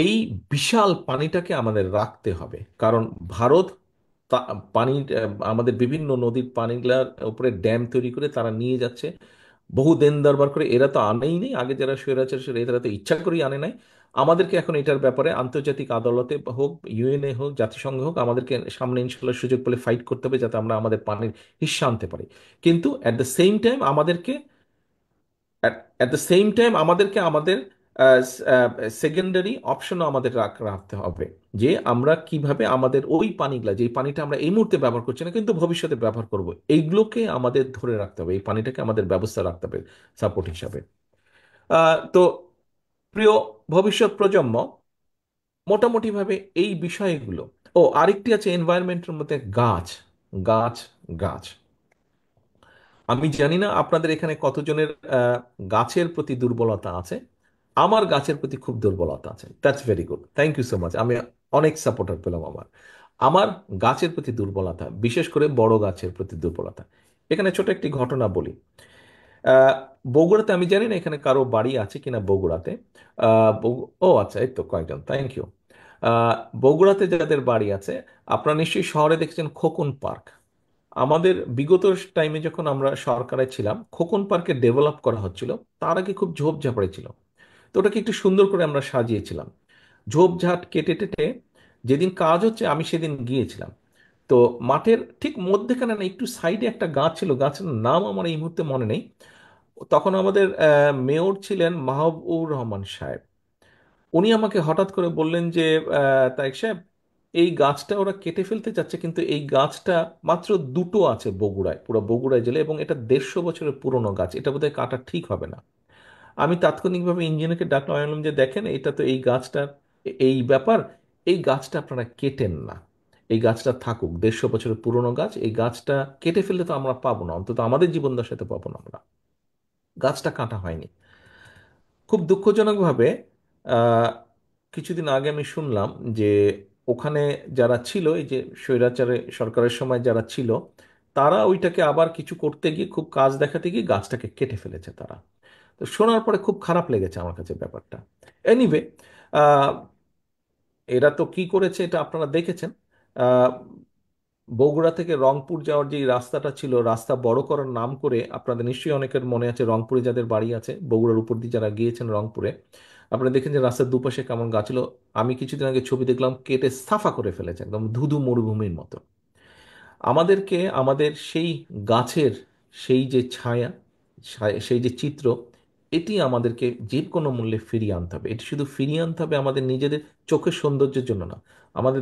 এই বিশাল পানিটাকে আমাদের রাখতে হবে, কারণ ভারত পানি, আমাদের বিভিন্ন নদীর পানিগুলার উপরে ড্যাম তৈরি করে তারা নিয়ে যাচ্ছে, বহু দেন দরবার করে। এরা তো আনেই নেই, আগে যারা স্বৈরাচার ছিল এরা তো ইচ্ছা করেই আনে নাই। আমাদেরকে এখন এটার ব্যাপারে আন্তর্জাতিক আদালতে হোক, ইউএনএ হোক, জাতিসংঘ হোক, আমাদেরকে সামনে ইনশাল্লাহ সুযোগ পেলে ফাইট করতে হবে যাতে আমরা আমাদের পানির হিস্সা আনতে পারি। কিন্তু অ্যাট দ্য সেম টাইম আমাদেরকে অ্যাট দ্য সেম টাইম আমাদেরকে আমাদের সেকেন্ডারি অপশনও আমাদের রাখতে হবে, যে আমরা কিভাবে আমাদের ওই পানিগুলা, যে পানিটা আমরা এই মুহূর্তে ব্যবহার করছি না কিন্তু ভবিষ্যতে ব্যবহার করব, এইগুলোকে আমাদের ধরে রাখতে হবে, এই পানিটাকে আমাদের ব্যবস্থা রাখতে হবে সাপোর্ট হিসাবে। তো প্রিয় ভবিষ্যৎ প্রজন্ম, মোটামুটিভাবে এই বিষয়গুলো। ও আরেকটি আছে এনভায়রনমেন্টের মধ্যে, গাছ, গাছ, গাছ। আমি জানি না আপনাদের এখানে কতজনের গাছের প্রতি দুর্বলতা আছে। আমার গাছের প্রতি খুব দুর্বলতা আছে। That's very good, thank you so much. আমি অনেক সাপোর্টার পেলাম। আমার আমার গাছের প্রতি দুর্বলতা, বিশেষ করে বড় গাছের প্রতি দুর্বলতা। এখানে ছোট একটি ঘটনা বলি। আহ, বগুড়াতে, আমি জানি না এখানে কারো বাড়ি আছে কিনা বগুড়াতে। ও আচ্ছা, এই তো কয়েকজন, থ্যাংক ইউ। বগুড়াতে যাদের বাড়ি আছে, আপনারা নিশ্চয়ই শহরে দেখেছেন খোকন পার্ক। আমাদের বিগত টাইমে যখন আমরা সরকারে ছিলাম, খোকন পার্কে ডেভেলপ করা হচ্ছিল, তার আগে খুব ঝোপঝাপড়ে ছিল। তো ওটাকে একটু সুন্দর করে আমরা সাজিয়েছিলাম, ঝোপঝাট কেটে টেটে। যেদিন কাজ হচ্ছে আমি সেদিন গিয়েছিলাম। তো মাঠের ঠিক মধ্যেখানে না, একটু সাইডে একটা গাছ ছিল, গাছের নাম আমার এই মুহূর্তে মনে নেই। তখন আমাদের মেয়র ছিলেন মাহবুব রহমান সাহেব। উনি আমাকে হঠাৎ করে বললেন যে তারেক সাহেব, এই গাছটা ওরা কেটে ফেলতে চাচ্ছে, কিন্তু এই গাছটা মাত্র দুটো আছে বগুড়ায়, পুরো বগুড়ায় জেলে, এবং এটা 150 বছরের পুরনো গাছ, এটা বোধহয় কাটা ঠিক হবে না। আমি তাৎক্ষণিকভাবে ইঞ্জিনিয়ারকে ডাকলাম, আমি বললাম যে দেখেন এটা তো এই গাছটা, এই ব্যাপার, এই গাছটা আপনারা কেটেন না, এই গাছটা থাকুক, 150 বছরের পুরনো গাছ, এই গাছটা কেটে ফেললে তো আমরা পাবো না, অন্তত আমাদের জীবন দশাতে পাবো না আমরা। গাছটা কাটা হয়নি। খুব দুঃখজনকভাবে আহ, কিছুদিন আগে আমি শুনলাম যে ওখানে যারা ছিল, এই যে স্বৈরাচারে সরকারের সময় যারা ছিল, তারা ওইটাকে আবার কিছু করতে গিয়ে, খুব কাজ দেখাতে গিয়ে গাছটাকে কেটে ফেলেছে তারা। তো শোনার পরে খুব খারাপ লেগেছে আমার কাছে ব্যাপারটা। এনিওয়ে, এরা তো কি করেছে এটা আপনারা দেখেছেন। আহ, বগুড়া থেকে রংপুর যাওয়ার যে রাস্তাটা ছিল, রাস্তা বড় করার নাম করে, আপনাদের নিশ্চয়ই অনেকের মনে আছে, রংপুরে যাদের বাড়ি আছে, বগুড়ার উপর দিয়ে যারা গিয়েছেন রংপুরে, আপনারা দেখেন যে রাস্তার দুপাশে কেমন গাছ ছিল। আমি কিছুদিন আগে ছবি দেখলাম, কেটে সাফা করে ফেলেছে, একদম ধুধু মরুভূমির মতো। আমাদেরকে আমাদের সেই গাছের সেই যে ছায়া, সেই যে চিত্র, এটি আমাদেরকে যে কোনো মূল্যে ফিরিয়ে আনতে হবে। এটি শুধু ফিরিয়ে আনতে হবে আমাদের নিজেদের চোখের সৌন্দর্যের জন্য না, আমাদের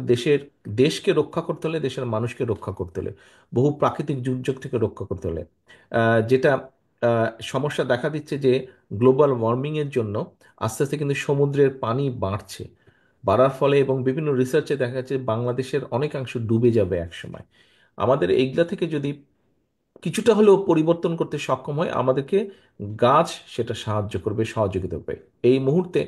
দেশকে রক্ষা করতে হলে, দেশের মানুষকে রক্ষা করতে হলে, বহু প্রাকৃতিক দুর্যোগ থেকে রক্ষা করতে হলে। যেটা সমস্যা দেখা দিচ্ছে যে গ্লোবাল ওয়ার্মিংয়ের জন্য আস্তে আস্তে কিন্তু সমুদ্রের পানি বাড়ছে, বাড়ার ফলে এবং বিভিন্ন রিসার্চে দেখা যাচ্ছে বাংলাদেশের অনেকাংশ ডুবে যাবে একসময়। আমাদের এইগুলা থেকে যদি কিছুটা হলেও পরিবর্তন করতে সক্ষম হয়, আমাদেরকে গাছ সেটা সাহায্য করবে, সহযোগিতা করবে। এই মুহূর্তে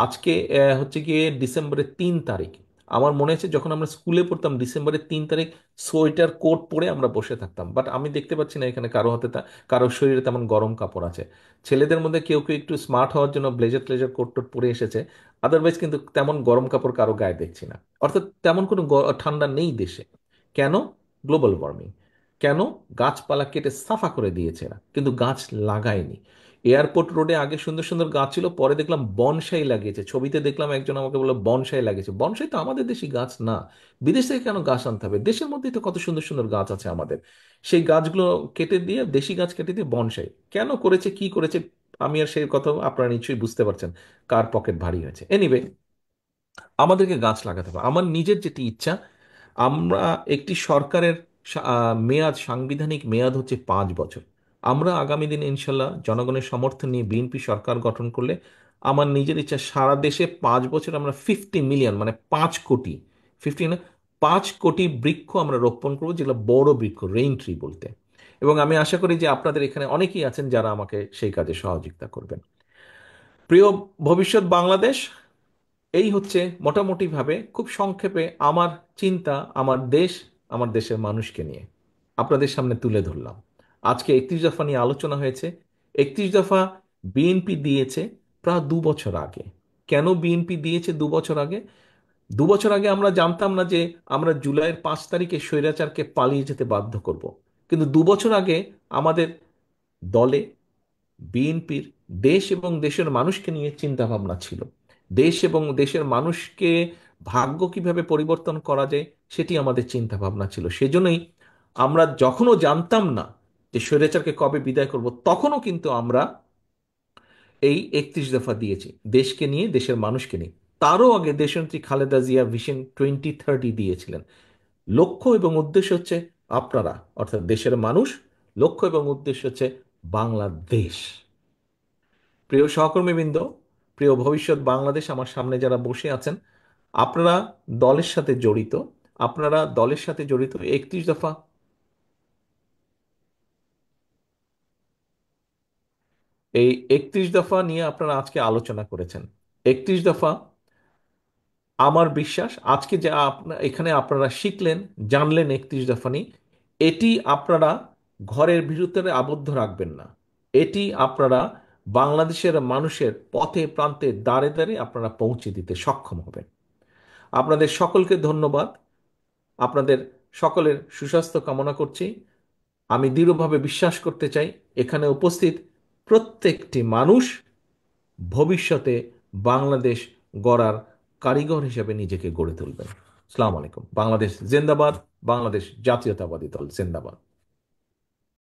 আজকে হচ্ছে গিয়ে ডিসেম্বরের 3 তারিখ। আমার মনে আছে যখন আমরা স্কুলে পড়তাম, ডিসেম্বরের 3 তারিখ সোয়েটার কোট পরে আমরা বসে থাকতাম, বাট আমি দেখতে পাচ্ছি না এখানে কারো হাতে কারো শরীরে তেমন গরম কাপড় আছে। ছেলেদের মধ্যে কেউ কেউ একটু স্মার্ট হওয়ার জন্য ব্লেজার ট্লেজার কোট টোট পরে এসেছে, আদারওয়াইজ কিন্তু তেমন গরম কাপড় কারো গায়ে দেখছি না। অর্থাৎ তেমন কোনো ঠান্ডা নেই দেশে। কেন? Global warming. কেন? গাছপালা কেটে সাফা করে দিয়েছে এরা, কিন্তু গাছ লাগায়নি। এয়ারপোর্ট রোডে আগে সুন্দর সুন্দর গাছ ছিল, পরে দেখলাম বনসাই লাগিয়েছে। ছবিতে দেখলাম একজন আমাকে বললো বনসাই লাগিয়েছে। বনসাই তো আমাদের দেশি গাছ না, বিদেশ থেকে কেন গাছ আনতে হবে? দেশের মধ্যেই তো কত সুন্দর সুন্দর গাছ আছে আমাদের। সেই গাছগুলো কেটে দিয়ে, দেশি গাছ কেটে দিয়ে বনসাই কেন করেছে, কি করেছে? আমি আর সেই কথা, আপনারা নিশ্চয়ই বুঝতে পারছেন কার পকেট ভারী হয়েছে। এনিওয়ে, আমাদেরকে গাছ লাগাতে হবে। আমার নিজের যেটি ইচ্ছা, আমরা একটি সরকারের মেয়াদ, সাংবিধানিক মেয়াদ হচ্ছে 5 বছর। আমরা আগামী দিনে ইনশাল্লাহ জনগণের সমর্থন নিয়ে বিএনপি সরকার গঠন করলে আমার নিজের ইচ্ছা, সারা দেশে 5 বছর আমরা 50 মিলিয়ন, মানে 5 কোটি, 15, 5 কোটি বৃক্ষ আমরা রোপণ করবো, যেগুলো বড় বৃক্ষ, রেইন ট্রি বলতে। এবং আমি আশা করি যে আপনাদের এখানে অনেকেই আছেন যারা আমাকে সেই কাজে সহযোগিতা করবেন। প্রিয় ভবিষ্যৎ বাংলাদেশ, এই হচ্ছে মোটামুটিভাবে খুব সংক্ষেপে আমার চিন্তা, আমার দেশ, আমার দেশের মানুষকে নিয়ে আপনাদের সামনে তুলে ধরলাম। আজকে 31 দফা নিয়ে আলোচনা হয়েছে। 31 দফা বিএনপি দিয়েছে প্রায় 2 বছর আগে। কেন বিএনপি দিয়েছে 2 বছর আগে? 2 বছর আগে আমরা জানতাম না যে আমরা জুলাইয়ের 5 তারিখে স্বৈরাচারকে পালিয়ে যেতে বাধ্য করব। কিন্তু 2 বছর আগে আমাদের দলে, বিএনপির, দেশ এবং দেশের মানুষকে নিয়ে চিন্তা ভাবনা ছিল। দেশ এবং দেশের মানুষকে ভাগ্য কিভাবে পরিবর্তন করা যায় সেটি আমাদের চিন্তা ভাবনা ছিল। সেজন্যই আমরা যখনও জানতাম না যে স্বৈরাচারকে কবে বিদায় করব, তখনও কিন্তু আমরা এই 31 দফা দিয়েছি, দেশকে নিয়ে, দেশের মানুষকে নিয়ে। তারও আগে দেশনেত্রী খালেদা জিয়া ভিশন 2030 দিয়েছিলেন। লক্ষ্য এবং উদ্দেশ্য হচ্ছে আপনারা, অর্থাৎ দেশের মানুষ। লক্ষ্য এবং উদ্দেশ্য হচ্ছে বাংলাদেশ। প্রিয় সহকর্মীবৃন্দ, প্রিয় ভবিষ্যৎ বাংলাদেশ, আমার সামনে যারা বসে আছেন, আপনারা দলের সাথে জড়িত, আপনারা দলের সাথে জড়িত 31 দফা, এই 31 দফা নিয়ে আপনারা আজকে আলোচনা করেছেন। 31 দফা, আমার বিশ্বাস আজকে যা এখানে আপনারা শিখলেন, জানলেন 31 দফা নিয়ে, এটি আপনারা ঘরের ভিতরে আবদ্ধ রাখবেন না। এটি আপনারা বাংলাদেশের মানুষের পথে প্রান্তে দাঁড়ে দাঁড়ে আপনারা পৌঁছে দিতে সক্ষম হবেন। আপনাদের সকলকে ধন্যবাদ। আপনাদের সকলের সুস্বাস্থ্য কামনা করছি। আমি দৃঢ়ভাবে বিশ্বাস করতে চাই, এখানে উপস্থিত প্রত্যেকটি মানুষ ভবিষ্যতে বাংলাদেশ গড়ার কারিগর হিসেবে নিজেকে গড়ে তুলবেন। আসসালামু আলাইকুম। বাংলাদেশ জিন্দাবাদ। বাংলাদেশ জাতীয়তাবাদী দল জিন্দাবাদ।